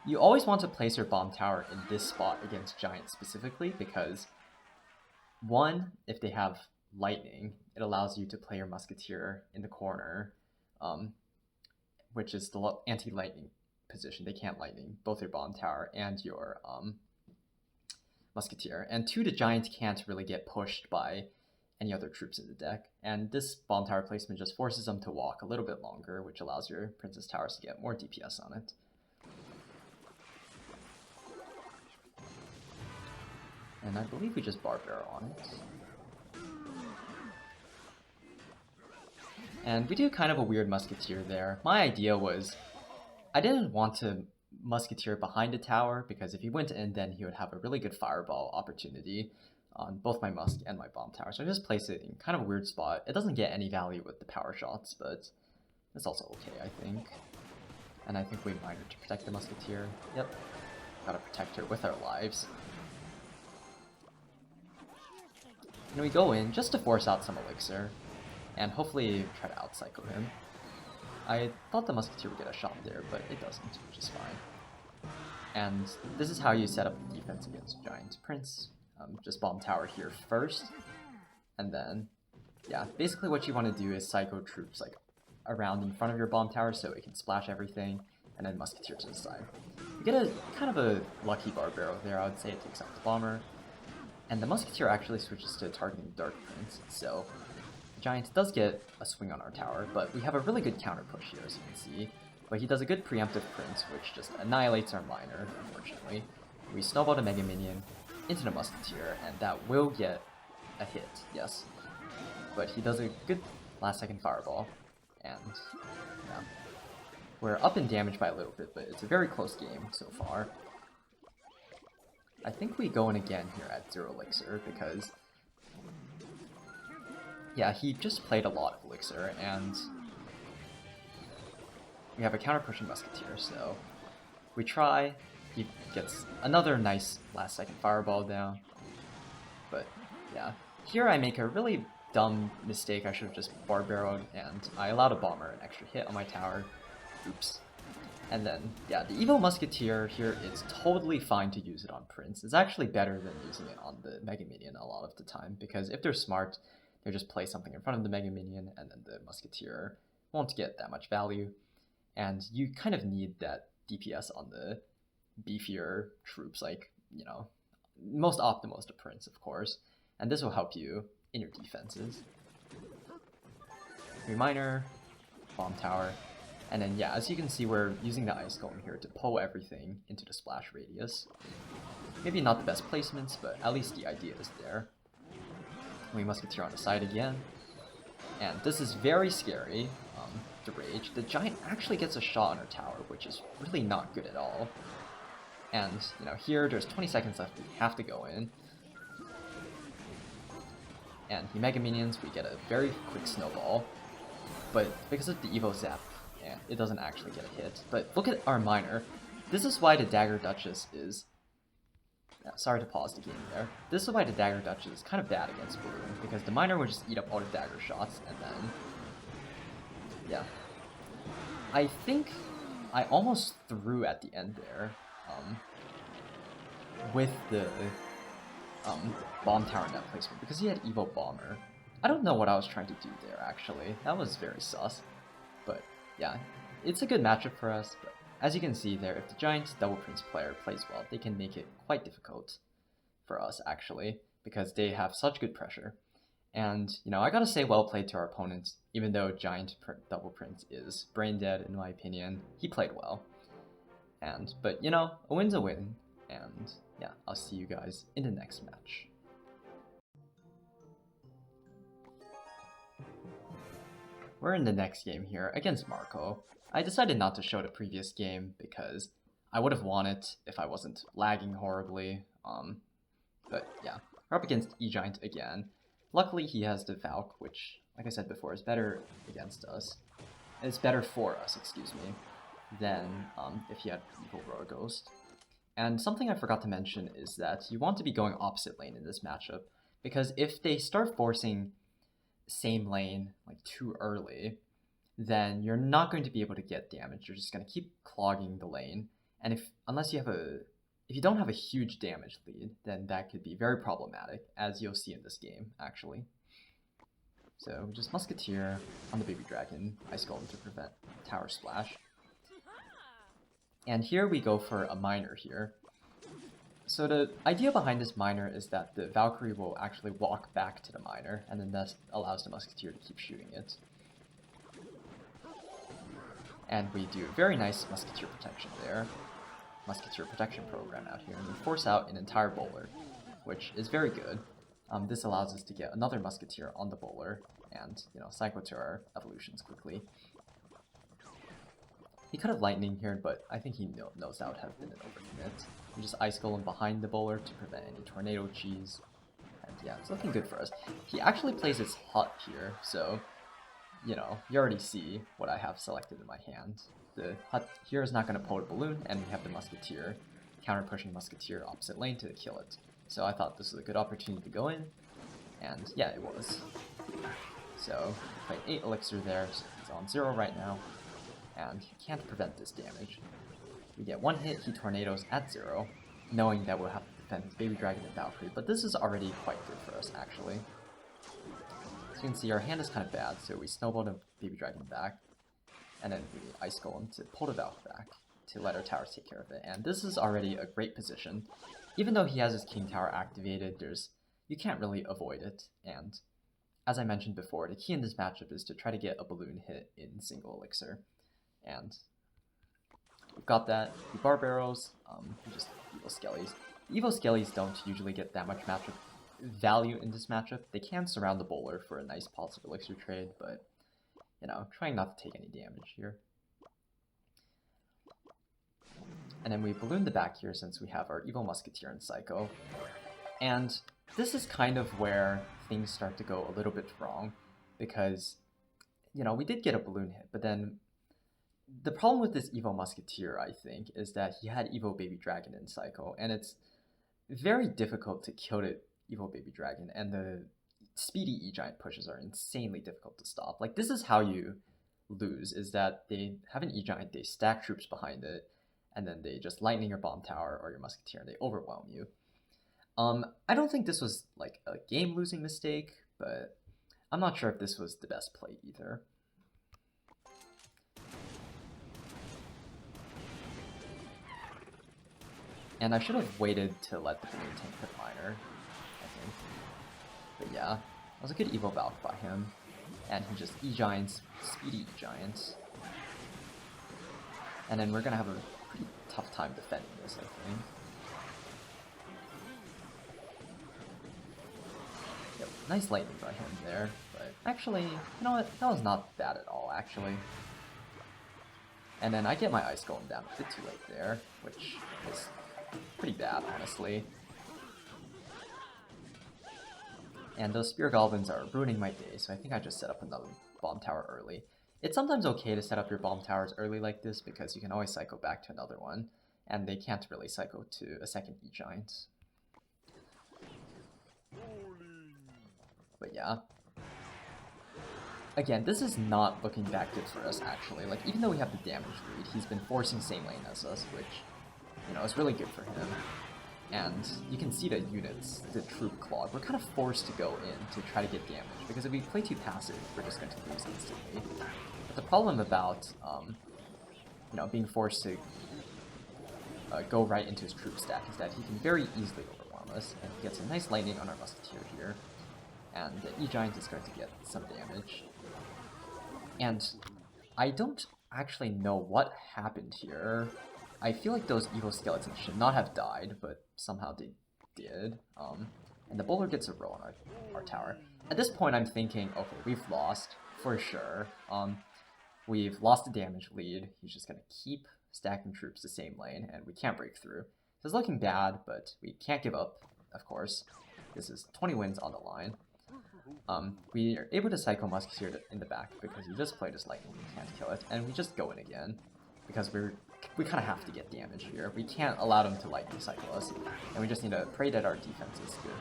You always want to place your bomb tower in this spot against Giants specifically, because one, if they have Lightning, it allows you to play your Musketeer in the corner, which is the anti-Lightning position. They can't Lightning both your bomb tower and your Musketeer. And two, the Giants can't really get pushed by any other troops in the deck, and this bomb tower placement just forces them to walk a little bit longer, which allows your Princess Towers to get more DPS on it. And I believe we just Barbaro on it. And we do kind of a weird musketeer there. My idea was I didn't want to musketeer behind a tower because if he went in, then he would have a really good fireball opportunity on both my musk and my bomb tower. So I just place it in kind of a weird spot. It doesn't get any value with the power shots, but it's also okay, I think. And I think we miner to protect the musketeer. Yep, gotta protect her with our lives. And we go in just to force out some elixir, and hopefully try to out-cycle him. I thought the musketeer would get a shot there, but it doesn't, which is fine. And this is how you set up the defense against Giant Prince. Just bomb tower here first, and then, yeah, basically what you want to do is psycho troops like around in front of your bomb tower so it can splash everything, and then musketeer to the side. You get a kind of a lucky barbaro there, I would say. It takes out the bomber, and the musketeer actually switches to targeting Dark Prince, so the Giant does get a swing on our tower, but we have a really good counter push here, as you can see. But he does a good preemptive Prince, which just annihilates our miner, unfortunately. We snowball the Mega Minion into the musketeer, and that will get a hit, yes. But he does a good last second fireball, and yeah. We're up in damage by a little bit, but it's a very close game so far. I think we go in again here at 0 elixir because, yeah, he just played a lot of elixir, and we have a counter pushing musketeer, so we try. He gets another nice last second fireball down. But yeah, here I make a really dumb mistake. I should have just barbaroed, and I allowed a bomber an extra hit on my tower. Oops. And then, yeah, the Evil Musketeer here, it's totally fine to use it on Prince. It's actually better than using it on the Mega Minion a lot of the time, because if they're smart, they just play something in front of the Mega Minion, and then the Musketeer won't get that much value. And you kind of need that DPS on the beefier troops, like, you know, most optimal to Prince, of course, and this will help you in your defenses. Reminer, bomb tower, and then yeah, as you can see, we're using the Ice Golem here to pull everything into the splash radius. Maybe not the best placements, but at least the idea is there. We Musketeer on the side again, and this is very scary. The Rage. The Giant actually gets a shot on her tower, which is really not good at all. And, you know, here there's 20 seconds left, we have to go in. And the Mega Minions, we get a very quick snowball. But because of the Evo Zap, yeah, it doesn't actually get a hit. But look at our miner. This is why the Dagger Duchess is... Yeah, sorry to pause the game there. This is why the Dagger Duchess is kind of bad against Balloon, because the miner would just eat up all the dagger shots, and then... yeah. I think I almost threw at the end there. With the bomb tower in that placement, because he had Evo Bomber. I don't know what I was trying to do there, actually. That was very sus. But yeah, it's a good matchup for us. But as you can see there, if the Giant Double Prince player plays well, they can make it quite difficult for us, actually, because they have such good pressure. And, you know, I gotta say well played to our opponents, even though Giant Double Prince is brain dead, in my opinion. He played well. But, you know, a win's a win. And yeah, I'll see you guys in the next match. We're in the next game here against Marco. I decided not to show the previous game because I would have won it if I wasn't lagging horribly. But yeah, we're up against E-Giant again. Luckily he has the Valk, which, like I said before, is better against us. It's better for us, excuse me, than if he had Evil Royal Ghost. And something I forgot to mention is that you want to be going opposite lane in this matchup, because if they start forcing same lane like too early, then you're not going to be able to get damage. You're just going to keep clogging the lane, and if you don't have a huge damage lead, then that could be very problematic, as you'll see in this game, actually. So just Musketeer on the Baby Dragon, Ice Golem to prevent Tower Splash. And here we go for a miner here. So the idea behind this miner is that the Valkyrie will actually walk back to the miner, and then that allows the Musketeer to keep shooting it. And we do a very nice Musketeer protection there. Musketeer protection program out here, and we force out an entire bowler, which is very good. This allows us to get another Musketeer on the bowler, and, you know, cycle to our evolutions quickly. He could have lightning here, but I think he knows that would have been an overcommit. We just ice golem behind the bowler to prevent any tornado cheese. And yeah, it's looking good for us. He actually plays his hut here, so, you know, you already see what I have selected in my hand. The hut here is not going to pull a balloon, and we have the musketeer, counter-pushing musketeer opposite lane to kill it. So I thought this was a good opportunity to go in, and yeah, it was. So, play 8 elixir there, so he's on 0 right now, and he can't prevent this damage. We get 1 hit, he tornadoes at 0, knowing that we'll have to defend his Baby Dragon and Valkyrie, but this is already quite good for us, actually. As you can see, our hand is kind of bad, so we snowball the Baby Dragon back, and then we Ice Golem to pull the Valk back, to let our towers take care of it, and this is already a great position. Even though he has his King Tower activated, you can't really avoid it, and as I mentioned before, the key in this matchup is to try to get a balloon hit in single elixir, and we've got that. The Bar Barrels, just Evil Skellies. The Evil Skellies don't usually get that much matchup value in this matchup. They can surround the bowler for a nice positive elixir trade, but, you know, trying not to take any damage here. And then we balloon the back here since we have our Evil Musketeer and Psycho. And this is kind of where things start to go a little bit wrong, because, you know, we did get a balloon hit, but then the problem with this Evil Musketeer, I think, is that he had Evil Baby Dragon in Psycho, and it's very difficult to kill the Evil Baby Dragon, and the speedy E-Giant pushes are insanely difficult to stop. Like, this is how you lose, is that they have an E-Giant, they stack troops behind it, and then they just lightning your bomb tower or your musketeer and they overwhelm you. I don't think this was like a game-losing mistake, but I'm not sure if this was the best play either. And I should have waited to let the balloon tank hit miner, I think. But yeah, that was a good Evo Valk by him. And he just E-Giants, speedy E-Giants. And then we're gonna have a pretty tough time defending this, I think. Yep, nice lightning by him there, but actually, you know what, that was not bad at all, actually. And then I get my Ice Golem down a bit too late there, which is pretty bad, honestly. And those Spear Goblins are ruining my day, so I think I just set up another bomb tower early. It's sometimes okay to set up your bomb towers early like this, because you can always cycle back to another one, and they can't really cycle to a second E-Giant. But yeah. Again, this is not looking that good for us, actually. Like, even though we have the damage lead, he's been forcing same lane as us, which, you know, is really good for him. And you can see the units, the troop clog, we're kind of forced to go in to try to get damage, because if we play too passive, we're just going to lose instantly. But the problem about, you know, being forced to go right into his troop stack is that he can very easily overwhelm us, and he gets a nice lightning on our musketeer here, and the E-Giant is going to get some damage. And I don't actually know what happened here. I feel like those evil skeletons should not have died, but somehow they did. And the bowler gets a row on our tower. At this point, I'm thinking, okay, we've lost, for sure. We've lost the damage lead. He's just going to keep stacking troops the same lane, and we can't break through. So it's looking bad, but we can't give up, of course. This is 20 wins on the line. We are able to cycle Musketeer in the back because he just played his lightning, we can't kill it, and we just go in again because we kind of have to get damage here. We can't allow them to lightning cycle us, and we just need to pray that our defense is good.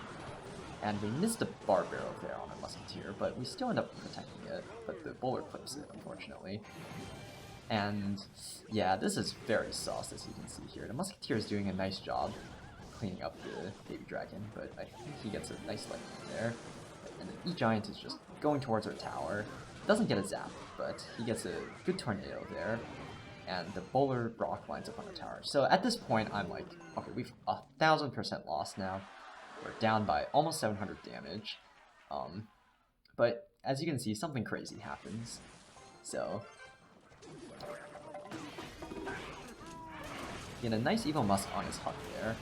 And we missed a bar barrel there on our Musketeer, but we still end up protecting it, but the bowler clips it, unfortunately. And yeah, this is very sauce, as you can see here. The Musketeer is doing a nice job cleaning up the Baby Dragon, but I think he gets a nice lightning there. And the E-Giant is just going towards our tower. Doesn't get a zap, but he gets a good tornado there. And the bowler Brock lines up on the tower. So at this point, I'm like, okay, we've 1000% lost now. We're down by almost 700 damage. But as you can see, something crazy happens. So he had a nice Evil Musk on his hut there,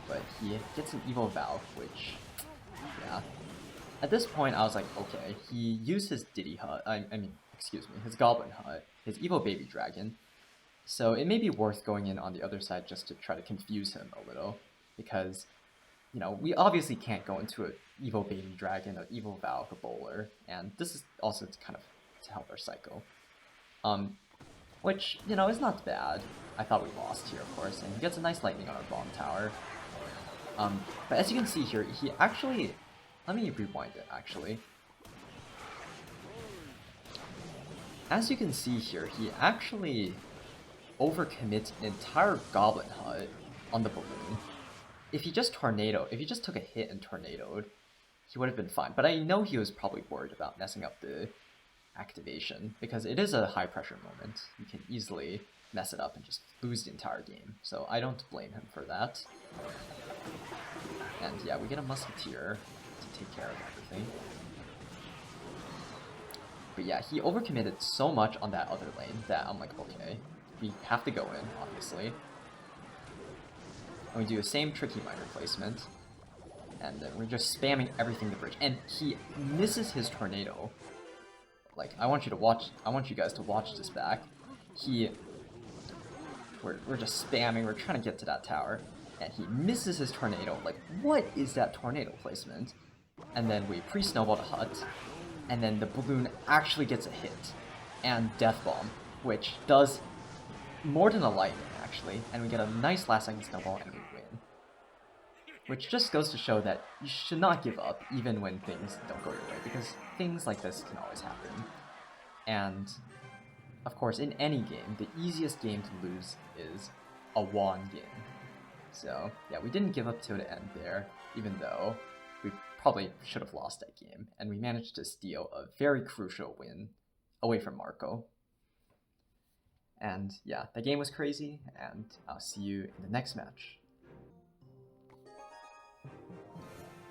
but he gets an Evil Valve, which, yeah. at this point, I was like, okay, he used his Diddy Hut, excuse me, his Goblin Hut, his Evil Baby Dragon, so it may be worth going in on the other side just to try to confuse him a little, because, you know, we obviously can't go into an Evil Baby Dragon, an Evil Valk, a Bowler, and this is also to kind of to help our Psycho. Which, you know, is not bad. I thought we lost here, of course, and he gets a nice lightning on our bomb tower. But as you can see here, he actually... Let me rewind it, actually. As you can see here, he actually overcommits an entire Goblin Hut on the balloon. If he just took a hit and tornadoed, he would have been fine. But I know he was probably worried about messing up the activation, because it is a high pressure moment. You can easily mess it up and just lose the entire game. So I don't blame him for that. And yeah, we get a Musketeer to take care of everything. But yeah, he overcommitted so much on that other lane that I'm like, okay, we have to go in, obviously. And we do the same tricky miner placement. And then we're just spamming everything to bridge. And he misses his tornado. Like, I want you guys to watch this back. We're just spamming, we're trying to get to that tower. And he misses his tornado. Like, what is that tornado placement? And then we pre-snowball the hut. And then the balloon actually gets a hit. And Death Bomb, which does more than a lightning, actually. And we get a nice last second snowball and we win. Which just goes to show that you should not give up, even when things don't go your way, because things like this can always happen. And, of course, in any game, the easiest game to lose is a won game. So, yeah, we didn't give up to the end there, even though we probably should have lost that game. And we managed to steal a very crucial win away from Marco. And, yeah, the game was crazy, and I'll see you in the next match.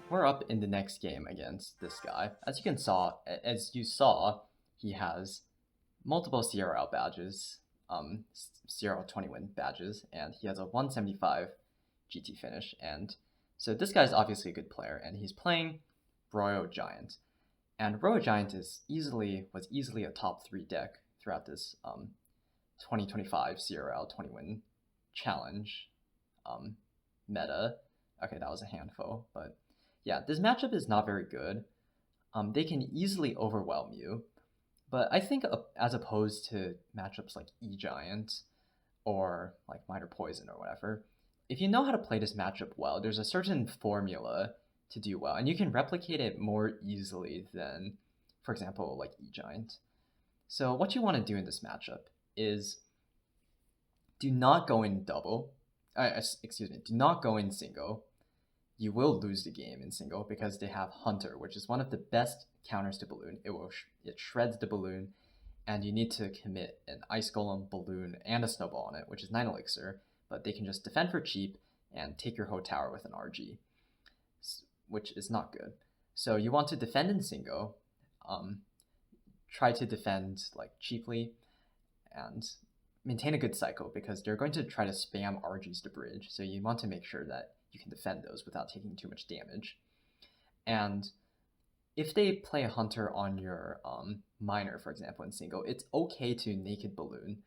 We're up in the next game against this guy. As you saw, he has multiple CRL badges, CRL 20 win badges, and he has a 175 GT finish. And so this guy's obviously a good player, and he's playing Royal Giant. And Royal Giant was easily a top 3 deck throughout this 2025 CRL 20 win challenge meta. Okay, that was a handful, but yeah, this matchup is not very good. They can easily overwhelm you, but I think as opposed to matchups like E-Giant or like Minor Poison or whatever, if you know how to play this matchup well, there's a certain formula to do well, and you can replicate it more easily than, for example, like E-Giant. So what you want to do in this matchup is do not go in double. Do not go in single. You will lose the game in single because they have Hunter, which is one of the best counters to Balloon. It shreds the Balloon, and you need to commit an Ice Golem, Balloon, and a Snowball on it, which is 9 Elixir, but they can just defend for cheap and take your whole tower with an RG, which is not good. So you want to defend in single, try to defend like cheaply, and maintain a good cycle because they're going to try to spam RGs to bridge, so you want to make sure that you can defend those without taking too much damage. And if they play a Hunter on your Miner, for example, in single, it's okay to Naked Balloon,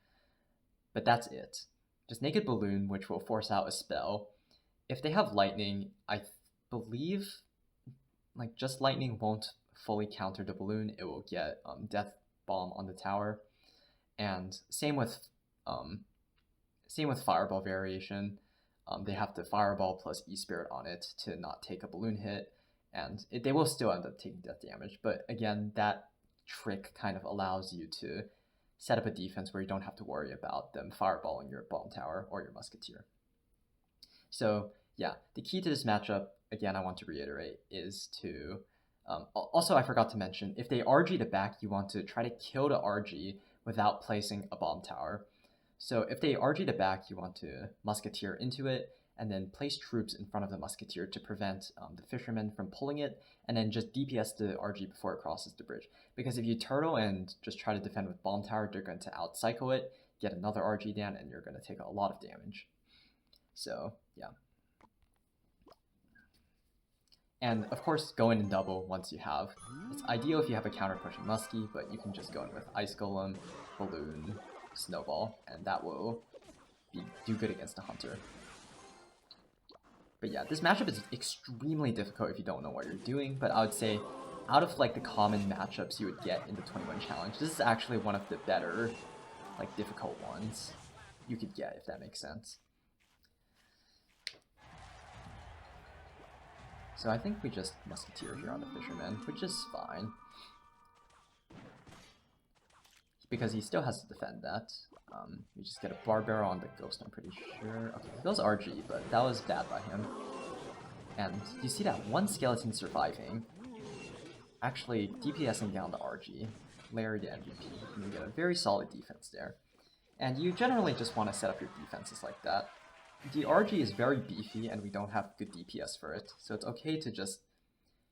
but that's it. Just Naked Balloon, which will force out a spell. If they have Lightning, I believe like just Lightning won't fully counter the Balloon. It will get Death Bomb on the tower. And same with Fireball variation. They have to Fireball plus E-Spirit on it to not take a balloon hit, and they will still end up taking death damage. But again, that trick kind of allows you to set up a defense where you don't have to worry about them fireballing your bomb tower or your musketeer. So yeah, the key to this matchup, again, I want to reiterate, is to... also, I forgot to mention, if they RG the back, you want to try to kill the RG without placing a bomb tower. So if they RG the back, you want to Musketeer into it, and then place troops in front of the Musketeer to prevent the Fisherman from pulling it, and then just DPS the RG before it crosses the bridge. Because if you turtle and just try to defend with Bomb Tower, they're going to outcycle it, get another RG down, and you're going to take a lot of damage. So, yeah. And of course, go in and double once you have. It's ideal if you have a counter pushing Muskie, but you can just go in with Ice Golem, Balloon, Snowball, and that will do good against the Hunter. But yeah, this matchup is extremely difficult if you don't know what you're doing, but I would say out of like the common matchups you would get in the 21 challenge, this is actually one of the better, like, difficult ones you could get, if that makes sense. So I think we just Musketeer here on the Fisherman, which is fine. Because he still has to defend that. We just get a Barbaro on the Ghost, I'm pretty sure. Okay, he goes RG, but that was bad by him. And you see that one skeleton surviving, actually DPSing down the RG, Larry the MVP, and you get a very solid defense there. And you generally just want to set up your defenses like that. The RG is very beefy and we don't have good DPS for it, so it's okay to just,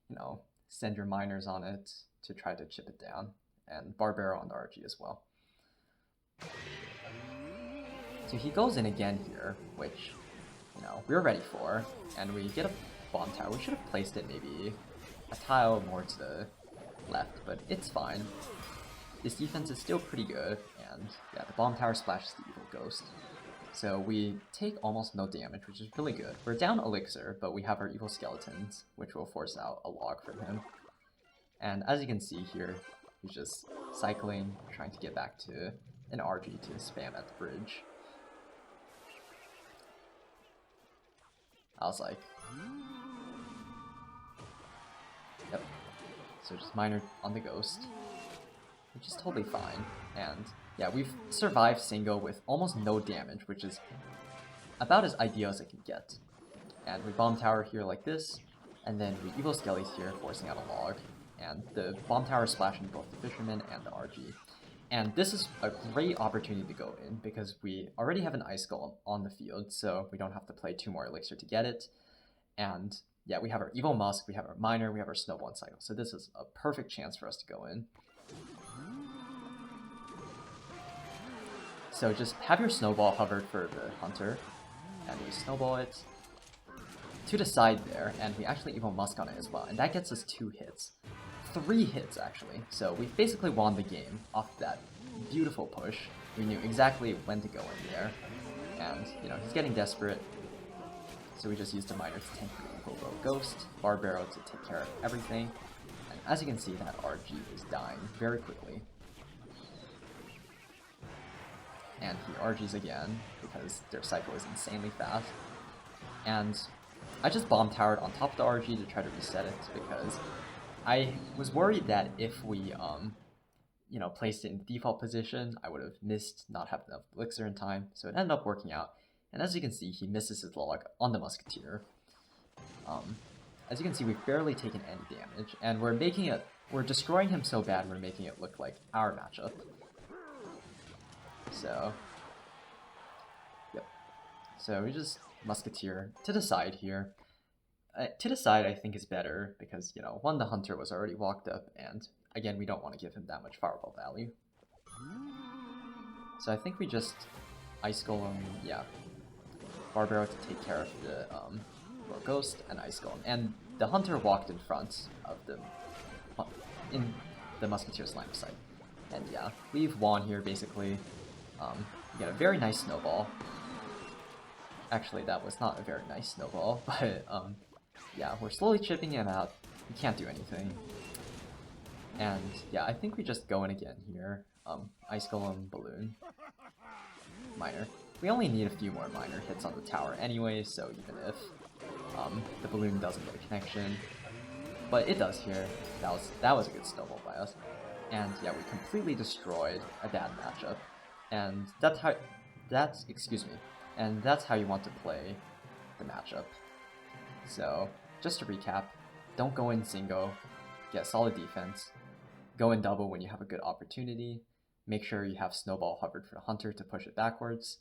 you know, send your miners on it to try to chip it down, and Barbaro on the RG as well. So he goes in again here, which, you know, we're ready for, and we get a bomb tower. We should have placed it maybe a tile more to the left, but it's fine. This defense is still pretty good, and yeah, the bomb tower splashes the evil ghost. So we take almost no damage, which is really good. We're down Elixir, but we have our evil skeletons, which will force out a log from him. And as you can see here, he's just cycling, trying to get back to an RG to spam at the bridge. I was like, yep. So just miner on the ghost, which is totally fine. And yeah, we've survived single with almost no damage, which is about as ideal as it can get. And we bomb tower here like this, and then we evil skellies here, forcing out a log. And the bomb tower is splashing both the Fisherman and the RG. And this is a great opportunity to go in, because we already have an Ice Golem on the field, so we don't have to play 2 more Elixir to get it. And yeah, we have our Evil Musk, we have our Miner, we have our Snowball and Cycle, so this is a perfect chance for us to go in. So just have your Snowball hovered for the Hunter, and we Snowball it to the side there, and we actually Evil Musk on it as well, and that gets us 2 hits. 3 hits, actually. So we basically won the game off that beautiful push. We knew exactly when to go in there. And, you know, he's getting desperate. So we just used a miner to tank the Hobo Ghost, Barbaro to take care of everything. And as you can see, that RG is dying very quickly. And he RGs again, because their cycle is insanely fast. And I just bomb towered on top of the RG to try to reset it, because I was worried that if we, you know, placed it in default position, I would have missed not having enough Elixir in time, so it ended up working out. And as you can see, he misses his log on the Musketeer. As you can see, we've barely taken any damage, and we're destroying him so bad we're making it look like our matchup. So, yep. So we just Musketeer to the side here. To the side, I think is better because, you know, one, the Hunter was already walked up, and again, we don't want to give him that much fireball value. So I think we just Ice Golem, yeah, Barbaro to take care of the Ghost and Ice Golem, and the Hunter walked in front of the Musketeer's line of sight. And yeah, we've won here basically. We get a very nice snowball. Actually, that was not a very nice snowball, but yeah, we're slowly chipping him out. We can't do anything. And yeah, I think we just go in again here. Ice Golem, Balloon, Miner. We only need a few more Miner hits on the tower anyway, so even if the Balloon doesn't get a connection, but it does here. That was a good snowball by us. And yeah, we completely destroyed a bad matchup. And that's how you want to play the matchup. So, just to recap, don't go in single, get solid defense, go in double when you have a good opportunity, make sure you have Snowball hovered for the Hunter to push it backwards,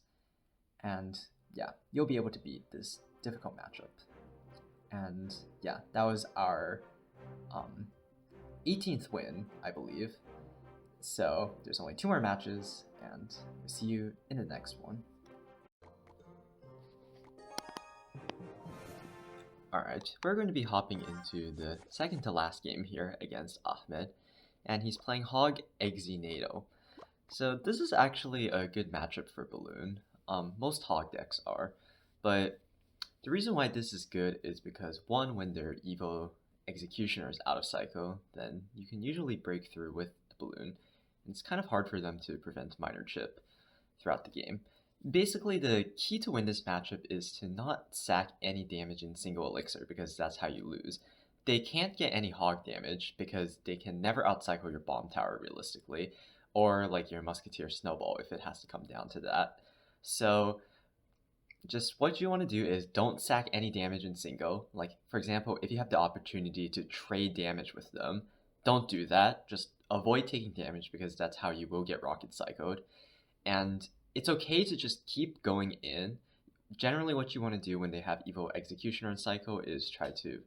and yeah, you'll be able to beat this difficult matchup. And yeah, that was our 18th win, I believe. So, there's only 2 more matches, and we'll see you in the next one. Alright, we're going to be hopping into the second to last game here against Ahmed, and he's playing Hog Exinado. So this is actually a good matchup for Balloon. Most Hog decks are, but the reason why this is good is because one, when their Evo Executioner is out of Psycho, then you can usually break through with the Balloon. It's kind of hard for them to prevent Minor Chip throughout the game. Basically, the key to win this matchup is to not sack any damage in single elixir, because that's how you lose. They can't get any hog damage because they can never outcycle your bomb tower realistically, or like your musketeer snowball if it has to come down to that. So just what you want to do is don't sack any damage in single. Like, for example, if you have the opportunity to trade damage with them, don't do that. Just avoid taking damage because that's how you will get rocket psychoed. And it's okay to just keep going in. Generally, what you want to do when they have Evo Executioner and Psycho is try to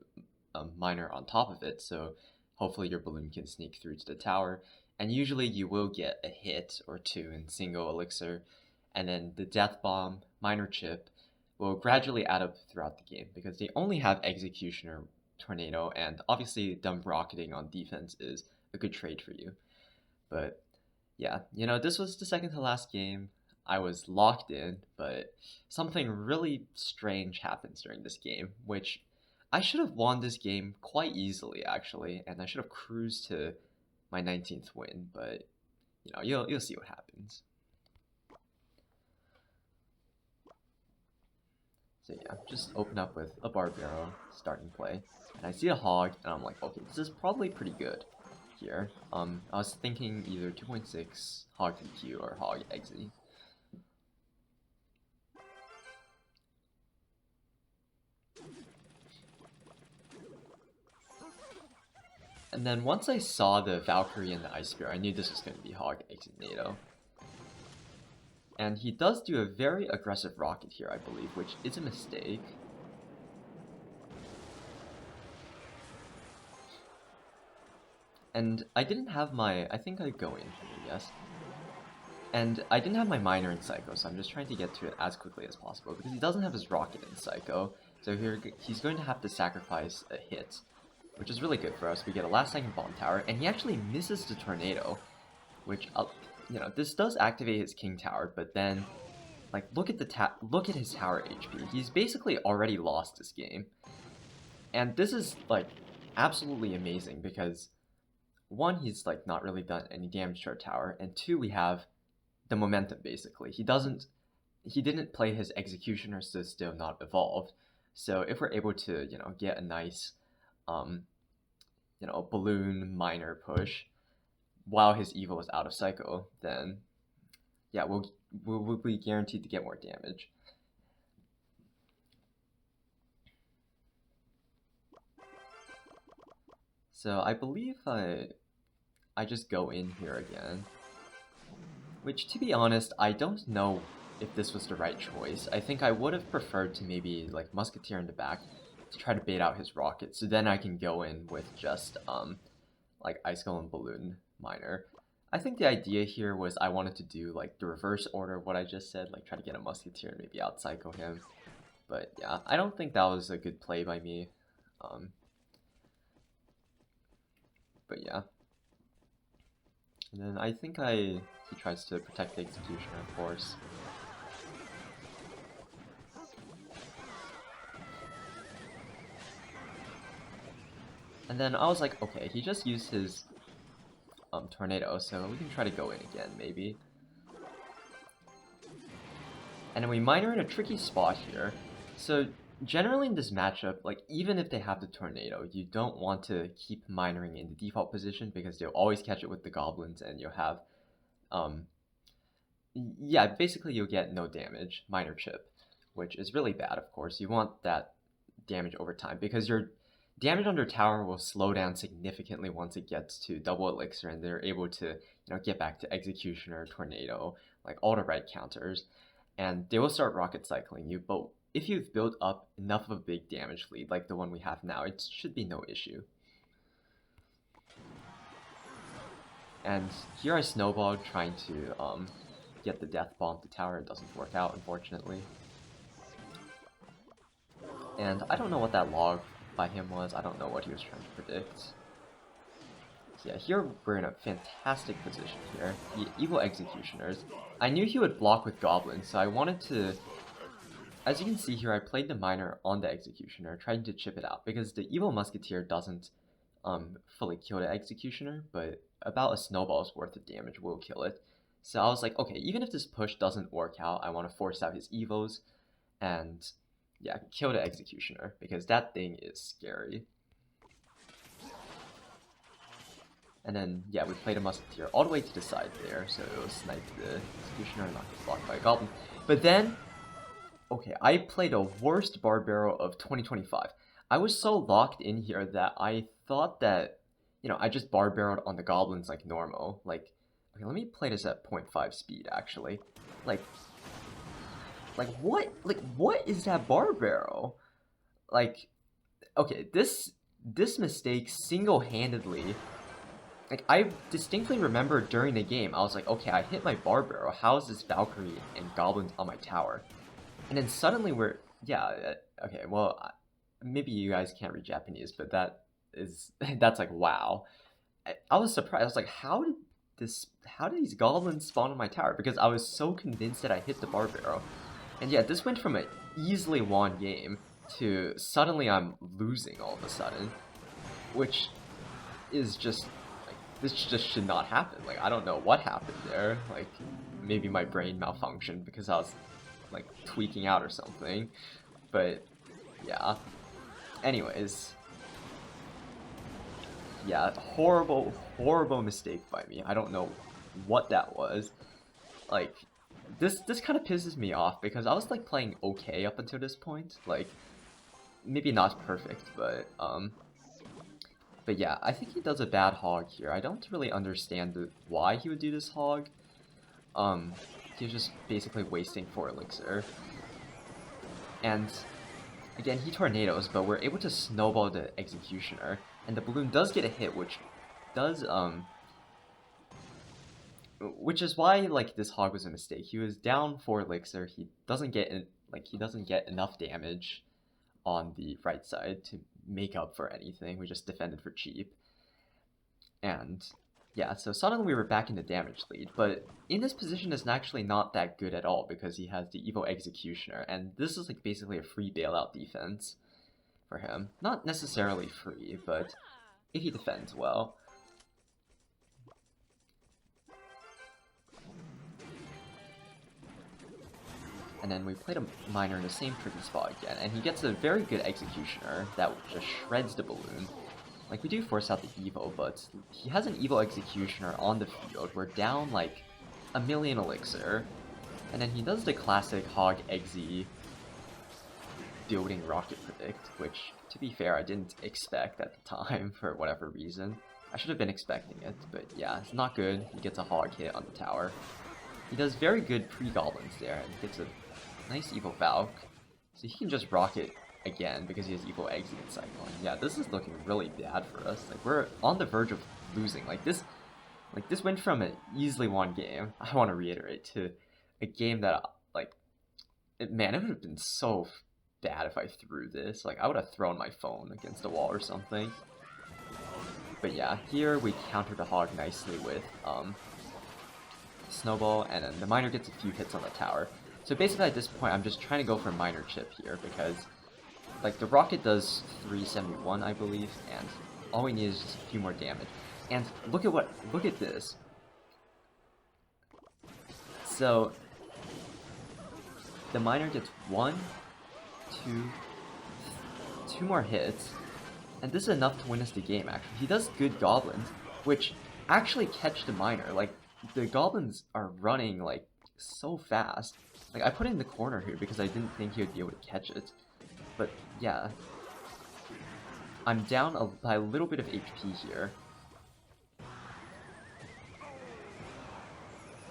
Minor on top of it, so hopefully your balloon can sneak through to the tower. And usually you will get a hit or two in single elixir, and then the Death Bomb, Minor Chip, will gradually add up throughout the game because they only have Executioner, Tornado, and obviously them rocketing on defense is a good trade for you. But yeah, this was the second to last game. I was locked in, but something really strange happens during this game, which I should have won this game quite easily, actually, and I should have cruised to my 19th win, but you'll see what happens. So yeah, just open up with a Barbaro, starting play, and I see a Hog, and I'm like, okay, this is probably pretty good here. I was thinking either 2.6 Hog DQ or Hog Exi. And then once I saw the Valkyrie and the Ice Spear, I knew this was going to be Hog Exinado. And he does do a very aggressive rocket here, I believe, which is a mistake. And I didn't have my, I think I go in here, yes. And I didn't have my Minor in Psycho, so I'm just trying to get to it as quickly as possible, because he doesn't have his rocket in Psycho, so here he's going to have to sacrifice a hit, which is really good for us. We get a last second bomb tower, and he actually misses the tornado, which, this does activate his king tower, but then, like, look at his tower HP. He's basically already lost this game. And this is, like, absolutely amazing, because one, he's, like, not really done any damage to our tower, and two, we have the momentum, basically. He didn't play his Executioner, so still not evolved. So if we're able to, get a nice, balloon minor push while his Evo is out of Psycho, then yeah, we'll be guaranteed to get more damage. So I believe I just go in here again. Which, to be honest, I don't know if this was the right choice. I think I would have preferred to maybe, like, Musketeer in the back to try to bait out his rocket, so then I can go in with just, like, Ice Skull and Balloon Minor. I think the idea here was I wanted to do, like, the reverse order of what I just said, like, try to get a Musketeer and maybe out-psycho him. But, yeah, I don't think that was a good play by me. But, yeah. And then I think he tries to protect the Executioner, of course. And then I was like, okay, he just used his tornado, so we can try to go in again, maybe. And then we Minor in a tricky spot here. So generally in this matchup, like, even if they have the tornado, you don't want to keep Minoring in the default position because they'll always catch it with the goblins, and you'll have yeah, basically you'll get no damage, Minor Chip, which is really bad, of course. You want that damage over time because your damage under tower will slow down significantly once it gets to double elixir, and they're able to get back to Executioner, Tornado, like all the right counters, and they will start rocket cycling you. But if you've built up enough of a big damage lead like the one we have now, it should be no issue. And here I snowballed trying to get the death bomb to tower. It doesn't work out, unfortunately. And I don't know what that log by him was. I don't know what he was trying to predict. Yeah, here we're in a fantastic position here. The evil executioners. I knew he would block with goblins, so I wanted to... As you can see here, I played the miner on the executioner, trying to chip it out, because the evil musketeer doesn't fully kill the executioner, but about a snowball's worth of damage will kill it. So I was like, okay, even if this push doesn't work out, I want to force out his evos, and yeah, kill the executioner, because that thing is scary. And then, yeah, we played a musketeer all the way to the side there, so it was snipe the executioner, not get blocked by a goblin. But then, okay, I played a worst barbaro of 2025. I was so locked in here that I thought that, you know, I just barbaroed on the goblins like normal. Like, okay, let me play this at 0.5 speed, actually. Like, what is that barbaro? Like, okay, this mistake single-handedly, like, I distinctly remember during the game, I was like, okay, I hit my barbaro, how is this Valkyrie and goblins on my tower? And then suddenly we're, yeah, okay, well, maybe you guys can't read Japanese, but that is, that's like, wow. I was surprised, I was like, how did these goblins spawn on my tower? Because I was so convinced that I hit the barbaro. And yeah, this went from an easily won game to suddenly I'm losing all of a sudden, which is just, like, this just should not happen. Like, I don't know what happened there. Like, maybe my brain malfunctioned because I was, like, tweaking out or something. But, yeah. Anyways. Yeah, horrible, horrible mistake by me. I don't know what that was. Like, this kind of pisses me off because I was, like, playing okay up until this point. Like, maybe not perfect, but yeah, I think he does a bad hog here. I don't really understand why he would do this hog. He's just basically wasting 4 elixir. And again, he tornadoes, but we're able to snowball the executioner. And the balloon does get a hit, which does, which is why, like, this hog was a mistake. He was down 4 elixir, he doesn't get enough damage on the right side to make up for anything. We just defended for cheap. And yeah, so suddenly we were back in the damage lead, but in this position is actually not that good at all because he has the evil executioner, and this is like basically a free bailout defense for him. Not necessarily free, but if he defends well. And then we played a miner in the same tricky spot again, and he gets a very good executioner that just shreds the balloon. Like, we do force out the Evo, but he has an Evo executioner on the field. We're down, like, 1,000,000 elixir. And then he does the classic hog exe building rocket predict, which, to be fair, I didn't expect at the time for whatever reason. I should have been expecting it, but yeah, it's not good. He gets a hog hit on the tower. He does very good pre-goblins there, and gets a nice Evo Valk. So he can just rocket again because he has evil exit and cycling. Yeah, this is looking really bad for us. Like, we're on the verge of losing. Like this went from an easily won game, I want to reiterate, to a game that, like, man, it would have been so bad if I threw this. Like, I would have thrown my phone against a wall or something. But yeah, here we counter the hog nicely with snowball, and then the miner gets a few hits on the tower. So basically at this point I'm just trying to go for miner chip here because, like, the rocket does 371, I believe, and all we need is just a few more damage. And look at this. So the miner gets 1, 2 more hits, and this is enough to win us the game, actually. He does good goblins, which actually catch the miner. Like, the goblins are running, like, so fast. Like, I put it in the corner here because I didn't think he would be able to catch it. But yeah, I'm down by a little bit of HP here.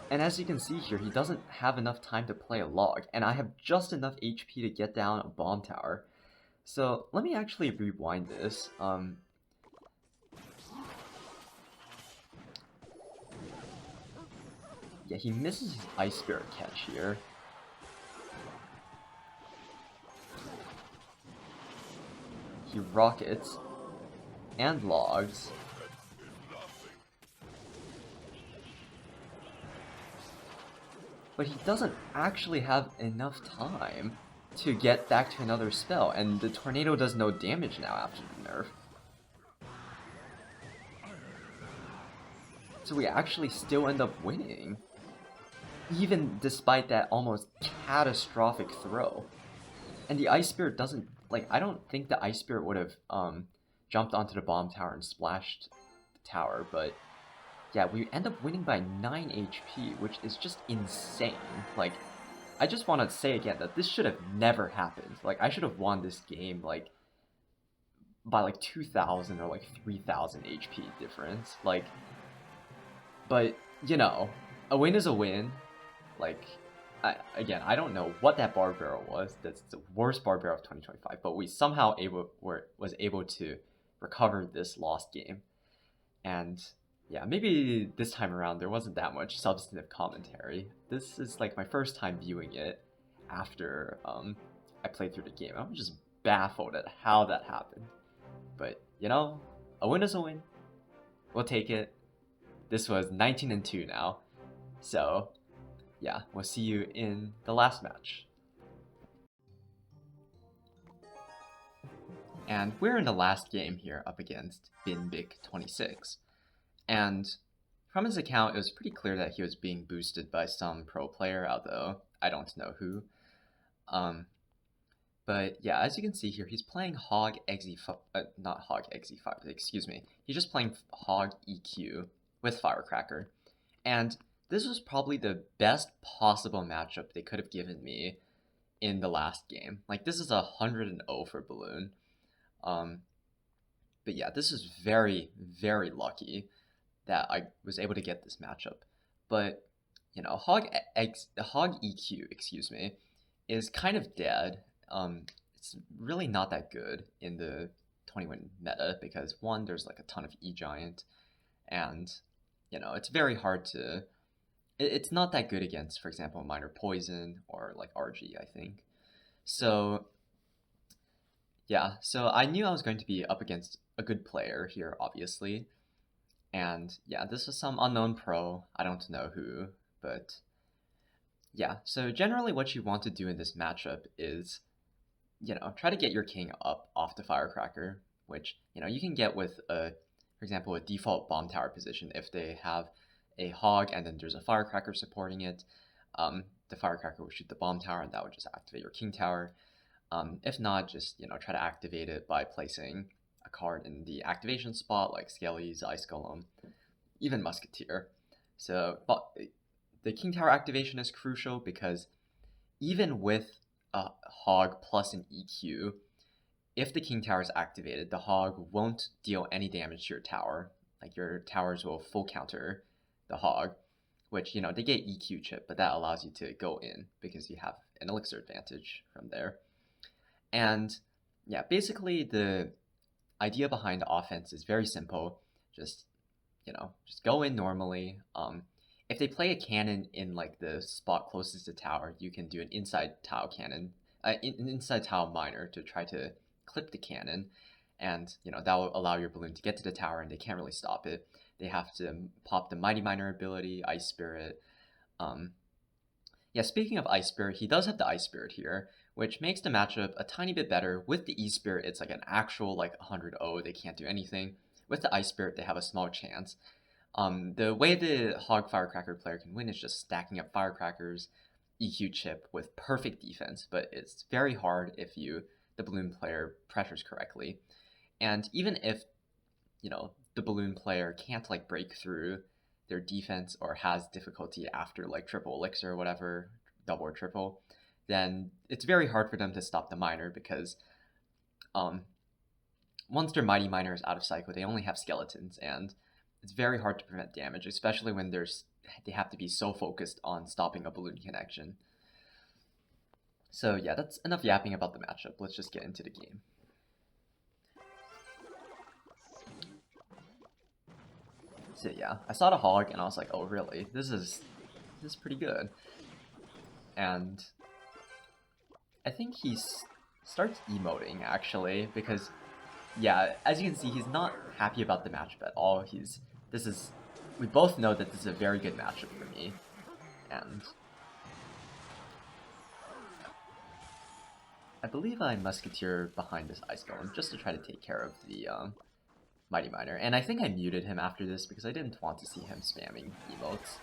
And as you can see here, he doesn't have enough time to play a log, and I have just enough HP to get down a bomb tower. So let me actually rewind this. Yeah, he misses his Ice Spirit catch here. he rockets and logs. But he doesn't actually have enough time to get back to another spell, and the tornado does no damage now after the nerf. So we actually still end up winning, even despite that almost catastrophic throw. And the Ice Spirit doesn't, like, I don't think the Ice Spirit would have jumped onto the bomb tower and splashed the tower, but yeah, we end up winning by 9 HP, which is just insane. Like, I just want to say again that this should have never happened. Like, I should have won this game, like, by, like, 2,000 or, like, 3,000 HP difference. Like, but, you know, a win is a win. Like, I don't know what that bar barrel was. That's the worst bar barrel of 2025, but we somehow was able to recover this lost game. And yeah, maybe this time around there wasn't that much substantive commentary. This is like my first time viewing it after I played through the game. I'm just baffled at how that happened. But you know, a win is a win. We'll take it. This was 19-2 now. So yeah, we'll see you in the last match. And we're in the last game here up against BinBic26. And from his account, it was pretty clear that he was being boosted by some pro player, although I don't know who. But yeah, as you can see here, he's playing Hog Exe5, not Hog Exe5, excuse me. He's just playing Hog EQ with Firecracker. And this was probably the best possible matchup they could have given me in the last game. Like, this is 100-0 for Balloon. But yeah, this is very, very lucky that I was able to get this matchup. But, you know, Hog EQ, excuse me, is kind of dead. It's really not that good in the 20-win meta because, one, there's like a ton of E-Giant, and, you know, it's very hard to... It's not that good against, for example, Minor Poison or like RG, I think. So, yeah, so I knew I was going to be up against a good player here, obviously. And yeah, this was some unknown pro. I don't know who, but yeah. So generally what you want to do in this matchup is, you know, try to get your king up off the Firecracker, which, you know, you can get with, for example, a default bomb tower position if they have a Hog and then there's a Firecracker supporting it. The Firecracker will shoot the bomb tower and that would just activate your king tower. If not, just, you know, try to activate it by placing a card in the activation spot like Skelly's, Ice Golem, even Musketeer. So but the King Tower activation is crucial because even with a Hog plus an EQ, if the King Tower is activated, the Hog won't deal any damage to your tower. Like, your towers will full counter the Hog, which, you know, they get EQ chip, but that allows you to go in because you have an elixir advantage from there. And yeah, basically the idea behind the offense is very simple. Just, you know, just go in normally. If they play a cannon in like the spot closest to tower, you can do an inside tile cannon, an inside tile miner to try to clip the cannon, and you know that will allow your balloon to get to the tower, and they can't really stop it. They have to pop the Mighty Miner ability, Ice Spirit. Yeah, speaking of Ice Spirit, he does have the Ice Spirit here, which makes the matchup a tiny bit better. With the E-Spirit, it's like an actual like 100-0, they can't do anything. With the Ice Spirit, they have a small chance. The way the Hog Firecracker player can win is just stacking up Firecrackers, EQ chip with perfect defense, but it's very hard if the Balloon player pressures correctly. And even if, you know, the Balloon player can't like break through their defense or has difficulty after like triple elixir or whatever, double or triple, then it's very hard for them to stop the miner because once their Mighty Miner is out of cycle, they only have skeletons, and it's very hard to prevent damage, especially when they have to be so focused on stopping a balloon connection. So yeah, that's enough yapping about the matchup. Let's just get into the game. So yeah, I saw the Hog and I was like, oh really? This is pretty good. And I think he starts emoting actually, because yeah, as you can see, he's not happy about the matchup at all. We both know that this is a very good matchup for me, and I believe I Musketeer behind this Ice Golem just to try to take care of the Mighty Miner. And I think I muted him after this because I didn't want to see him spamming emotes.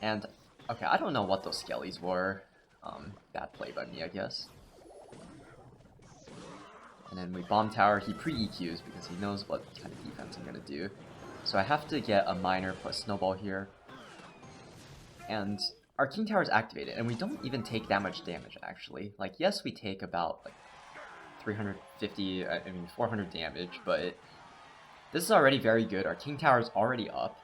And, okay, I don't know what those skellies were. Bad play by me, I guess. And then we bomb tower, he pre-EQs because he knows what kind of defense I'm gonna do. So I have to get a miner plus snowball here. And our king tower is activated, and we don't even take that much damage, actually. Like, yes, we take about, like, 350, 400 damage, but this is already very good. Our king tower is already up,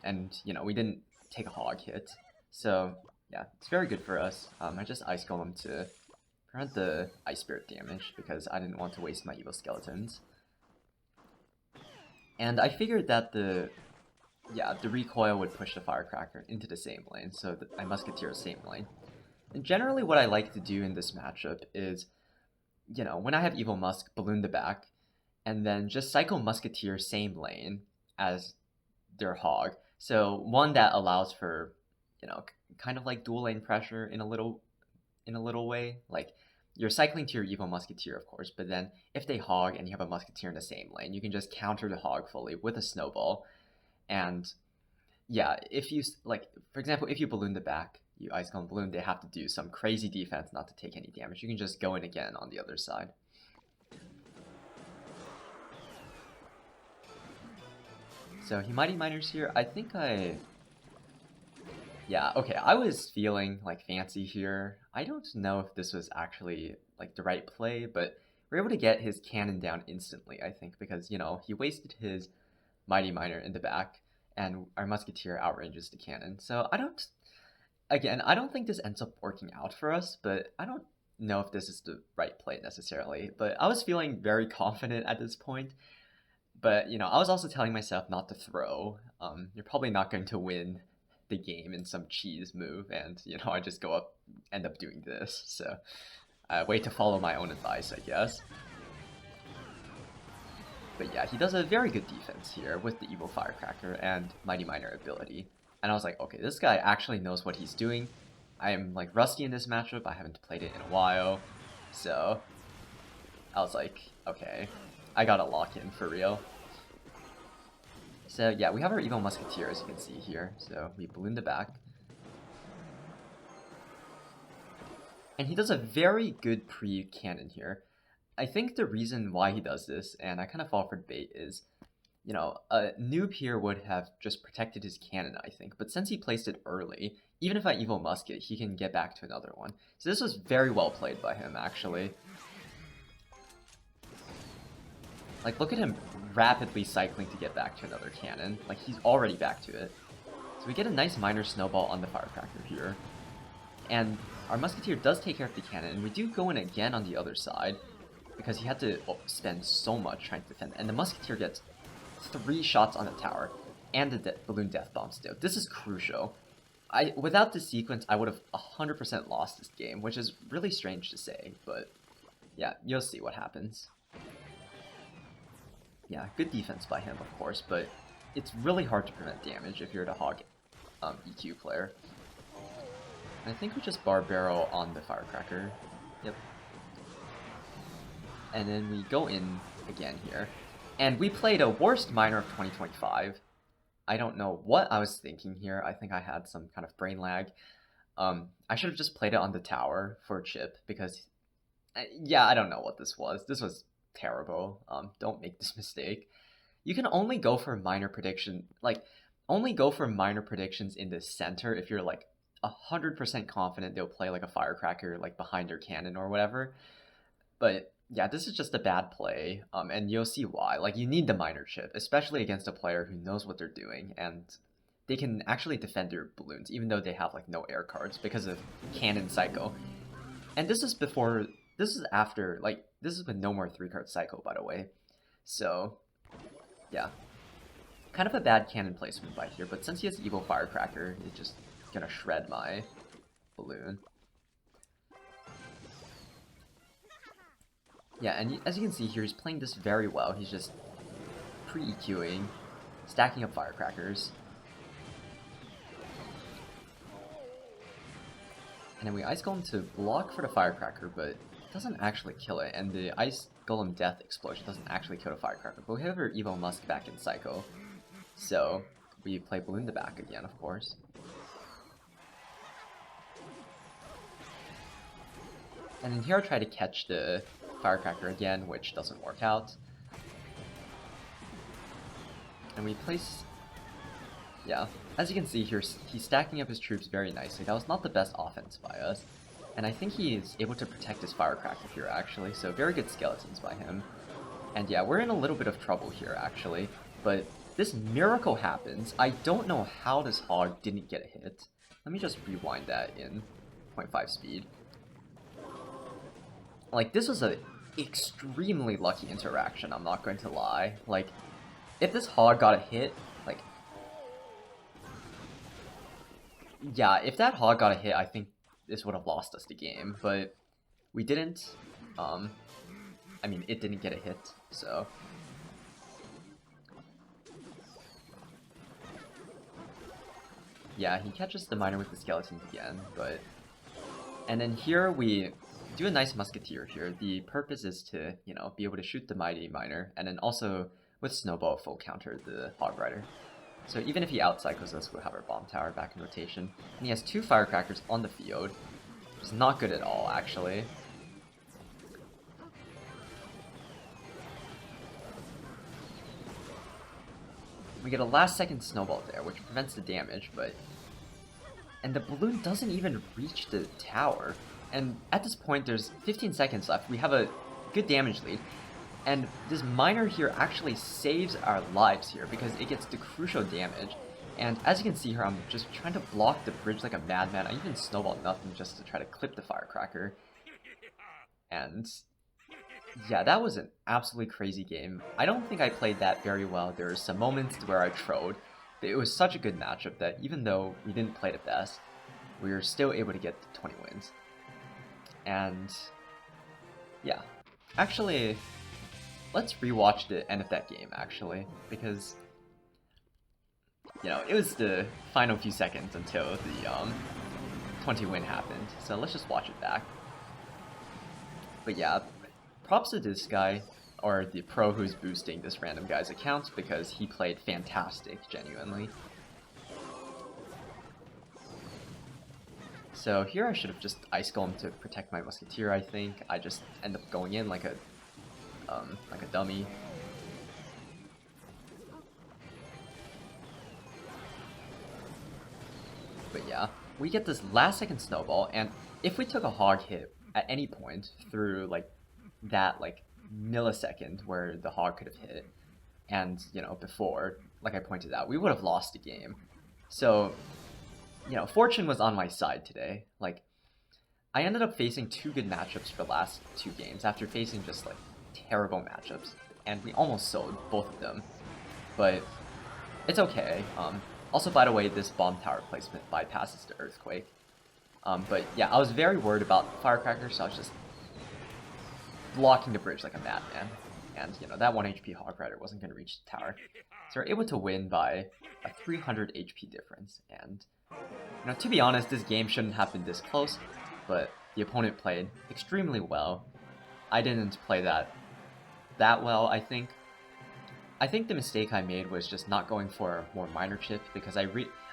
and, you know, we didn't take a hog hit. So, yeah, it's very good for us. I just Ice Golem to prevent the Ice Spirit damage, because I didn't want to waste my Evil Skeletons. And I figured that the recoil would push the Firecracker into the same lane, so I Musketeer same lane. And generally what I like to do in this matchup is, you know, when I have Evil Musk, balloon the back, and then just cycle Musketeer same lane as their Hog. So one that allows for, you know, kind of like dual lane pressure in a little way. Like, you're cycling to your Evil Musketeer, of course, but then if they Hog and you have a Musketeer in the same lane, you can just counter the Hog fully with a Snowball. And yeah, if you, like, for example, if you balloon the back, you Ice Golem balloon, they have to do some crazy defense not to take any damage. You can just go in again on the other side. So he Mighty Miners here. Yeah, okay, I was feeling like fancy here. I don't know if this was actually like the right play, but we're able to get his cannon down instantly, I think, because, you know, he wasted his Mighty Miner in the back, and our Musketeer outranges the cannon. So I don't think this ends up working out for us, but I don't know if this is the right play necessarily. But I was feeling very confident at this point. But, you know, I was also telling myself not to throw. You're probably not going to win the game in some cheese move, and, you know, I just end up doing this. So, way to follow my own advice, I guess. But yeah, he does a very good defense here with the Evil Firecracker and Mighty Miner ability. And I was like, okay, this guy actually knows what he's doing. I am, like, rusty in this matchup. I haven't played it in a while. So I was like, okay, I gotta lock in for real. So yeah, we have our Evil Musketeer, as you can see here. So we balloon the back. And he does a very good pre-cannon here. I think the reason why he does this, and I kind of fall for the bait, is, you know, a noob here would have just protected his cannon, I think. But since he placed it early, even if I Evil Musket, he can get back to another one. So this was very well played by him, actually. Like, look at him rapidly cycling to get back to another cannon. Like, he's already back to it. So we get a nice Miner Snowball on the Firecracker here. And our Musketeer does take care of the cannon, and we do go in again on the other side, because he had to spend so much trying to defend. And the Musketeer gets 3 shots on the tower, and the Balloon Death Bomb still. This is crucial. Without this sequence, I would have 100% lost this game, which is really strange to say, but yeah, you'll see what happens. Yeah, good defense by him, of course, but it's really hard to prevent damage if you're the Hog EQ player. And I think we just Bar Barrel on the Firecracker. Yep. And then we go in again here. And we played a worst miner of 2025. I don't know what I was thinking here. I think I had some kind of brain lag. I should have just played it on the tower for chip, because, yeah, I don't know what this was. This was terrible. Don't make this mistake. You can only go for minor prediction, only go for minor predictions in the center if you're, 100% confident they'll play, a Firecracker, behind your cannon or whatever. But yeah, this is just a bad play, and you'll see why. You need the minor chip, especially against a player who knows what they're doing, and they can actually defend their balloons, even though they have, no air cards because of cannon cycle. And this is after, this is with no more 3-card cycle, by the way. So, yeah. Kind of a bad cannon placement by here, but since he has Evil Firecracker, it's just gonna shred my balloon. Yeah, and as you can see here, he's playing this very well. He's just pre-EQing, stacking up firecrackers. And then we Ice Golem to block for the firecracker, but it doesn't actually kill it. And the Ice Golem Death Explosion doesn't actually kill the firecracker. But we have our Evo Musk back in Psycho. So we play Balloon the back again, of course. And then here I try to catch the firecracker again, which doesn't work out. And we place... Yeah, as you can see here, he's stacking up his troops very nicely. That was not the best offense by us. And I think he is able to protect his firecracker here, actually. So very good skeletons by him. And yeah, we're in a little bit of trouble here, actually. But this miracle happens. I don't know how this hog didn't get a hit. Let me just rewind that in 0.5 speed. Like, this was an extremely lucky interaction, I'm not going to lie. Like, if this hog got a hit, like... Yeah, if that hog got a hit, I think this would have lost us the game, but we didn't. I mean, it didn't get a hit, so... Yeah, he catches the miner with the skeletons again, but... And then here we do a nice musketeer here. The purpose is to, you know, be able to shoot the mighty miner, and then also with snowball full counter the hog rider. So even if he outcycles us, we'll have our bomb tower back in rotation. And he has 2 firecrackers on the field, which is not good at all, actually. We get a last-second snowball there, which prevents the damage, but... And the balloon doesn't even reach the tower. And at this point, there's 15 seconds left. We have a good damage lead. And this miner here actually saves our lives here because it gets the crucial damage. And as you can see here, I'm just trying to block the bridge like a madman. I even snowballed nothing just to try to clip the firecracker. And yeah, that was an absolutely crazy game. I don't think I played that very well. There were some moments where I trolled. But it was such a good matchup that even though we didn't play the best, we were still able to get 20 wins. And yeah, actually, let's rewatch the end of that game, actually, because, you know, it was the final few seconds until the 20 win happened, so let's just watch it back. But yeah, props to this guy, or the pro who's boosting this random guy's account, because he played fantastic, genuinely. So here I should have just Ice Golem to protect my Musketeer, I think. I just end up going in like a dummy. But yeah, we get this last second snowball, and if we took a hog hit at any point through like that millisecond where the hog could have hit, and you know, before, like I pointed out, we would have lost the game. So, you know, fortune was on my side today. Like, I ended up facing 2 good matchups for the last 2 games after facing just like terrible matchups, and we almost sold both of them, but it's okay. Also, by the way, this bomb tower placement bypasses the earthquake. But yeah, I was very worried about firecracker, so I was just blocking the bridge like a madman, and you know, that 1 HP hog rider wasn't going to reach the tower, so we're able to win by a 300 HP difference. And you know, to be honest, this game shouldn't have been this close, but the opponent played extremely well. I didn't play that well, I think. I think the mistake I made was just not going for a more minor chip, because I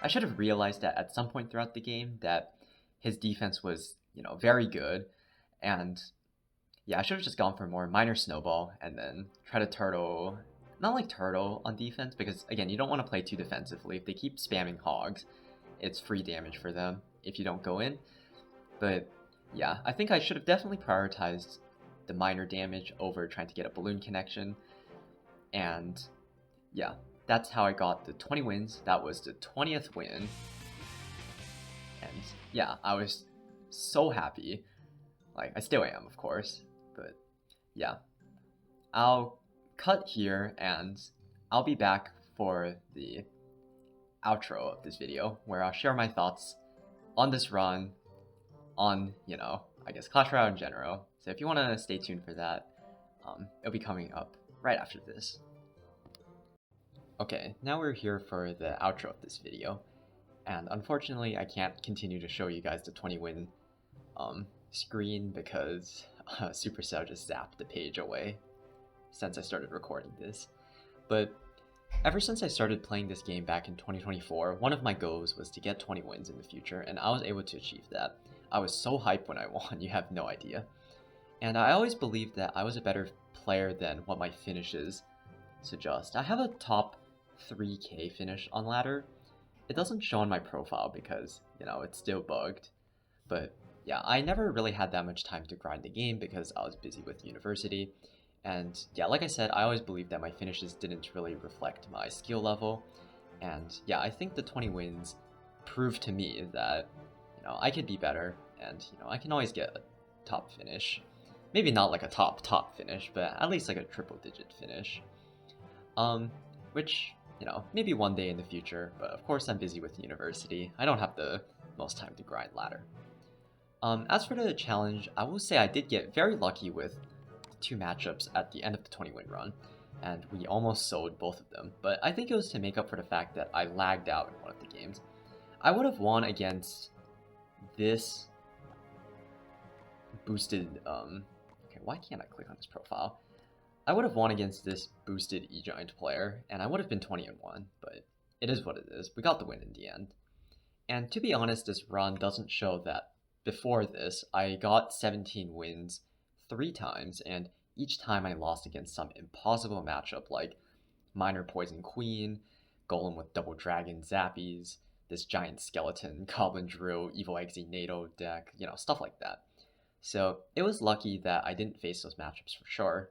should have realized that at some point throughout the game that his defense was, you know, very good, and yeah, I should have just gone for more minor snowball and then try to turtle, not like turtle on defense, because again, you don't want to play too defensively. If they keep spamming hogs, it's free damage for them if you don't go in. But yeah, I think I should have definitely prioritized the minor damage over trying to get a balloon connection. And yeah, that's how I got the 20 wins. That was the 20th win. And yeah, I was so happy. Like, I still am, of course. But yeah, I'll cut here and I'll be back for the outro of this video, where I'll share my thoughts on this run, on, you know, I guess Clash Royale in general. So if you want to stay tuned for that, It'll be coming up right after this. Okay, now we're here for the outro of this video, and unfortunately I can't continue to show you guys the 20 win screen because Supercell just zapped the page away since I started recording this. But ever since I started playing this game back in 2024, one of my goals was to get 20 wins in the future, and I was able to achieve that. I was so hyped when I won, you have no idea. And I always believed that I was a better player than what my finishes suggest. I have a top 3k finish on ladder. It doesn't show on my profile because, you know, it's still bugged. But yeah, I never really had that much time to grind the game because I was busy with university. And yeah, like I said, I always believed that my finishes didn't really reflect my skill level. And yeah, I think the 20 wins proved to me that, you know, I could be better and, you know, I can always get a top finish. Maybe not like a top finish, but at least like a triple digit finish. Which, you know, maybe one day in the future, but of course I'm busy with university. I don't have the most time to grind ladder. As for the challenge, I will say I did get very lucky with 2 matchups at the end of the 20 win run, and we almost sold both of them, but I think it was to make up for the fact that I lagged out in one of the games. I would have won against this boosted, okay, why can't I click on his profile? I would have won against this boosted E-Giant player, and I would have been 20-1, but it is what it is. We got the win in the end. And to be honest, this run doesn't show that before this, I got 17 wins 3 times, and each time I lost against some impossible matchup like Minor Poison Queen, Golem with Double Dragon Zappies, this Giant Skeleton, Goblin Drill, Evil Exe NATO deck, you know, stuff like that. So it was lucky that I didn't face those matchups for sure,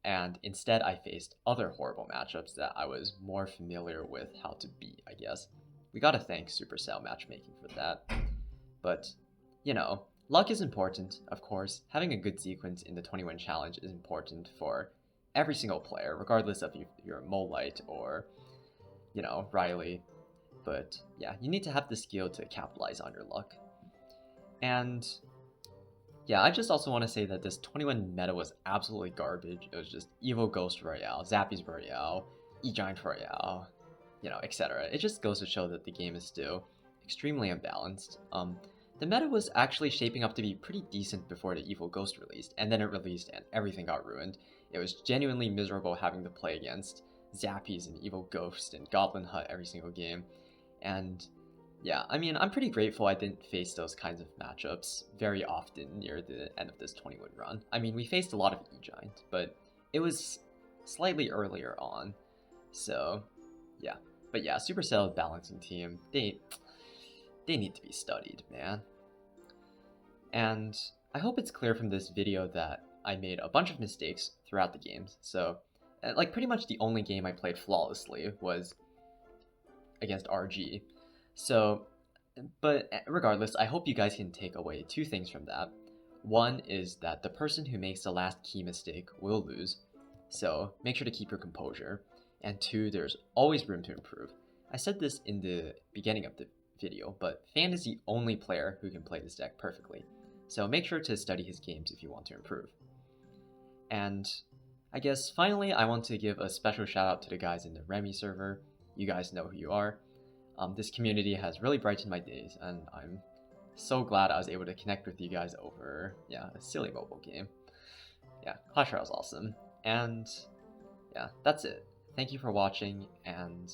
and instead I faced other horrible matchups that I was more familiar with how to beat, I guess. We gotta thank Supercell matchmaking for that. But, you know, luck is important, of course. Having a good sequence in the 20 win challenge is important for every single player, regardless of if you're Molite or, you know, Riley. But yeah, you need to have the skill to capitalize on your luck. And yeah, I just also want to say that this 21 meta was absolutely garbage. It was just Evo Ghost Royale, Zappies Royale, E-Giant Royale, you know, etc. It just goes to show that the game is still extremely unbalanced. The meta was actually shaping up to be pretty decent before the Evo Ghost released, and then it released and everything got ruined. It was genuinely miserable having to play against Zappies and Evo Ghost and Goblin Hut every single game. And yeah, I mean, I'm pretty grateful I didn't face those kinds of matchups very often near the end of this 20 win run. I mean, we faced a lot of E-Giant, but it was slightly earlier on. So yeah, but yeah, Supercell balancing team, they need to be studied, man. And I hope it's clear from this video that I made a bunch of mistakes throughout the games. So like pretty much the only game I played flawlessly was against RG. So, but regardless, I hope you guys can take away 2 things from that. One is that the person who makes the last key mistake will lose, so make sure to keep your composure. And 2, there's always room to improve. I said this in the beginning of the video, but Fan is the only player who can play this deck perfectly, so make sure to study his games if you want to improve. And I guess finally, I want to give a special shout out to the guys in the Remy server. You guys know who you are. This community has really brightened my days, and I'm so glad I was able to connect with you guys over, yeah, a silly mobile game. Yeah, Clash Royale is awesome. And yeah, that's it. Thank you for watching, and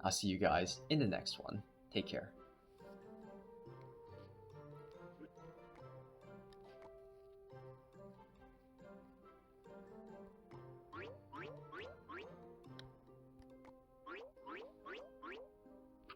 I'll see you guys in the next one. Take care.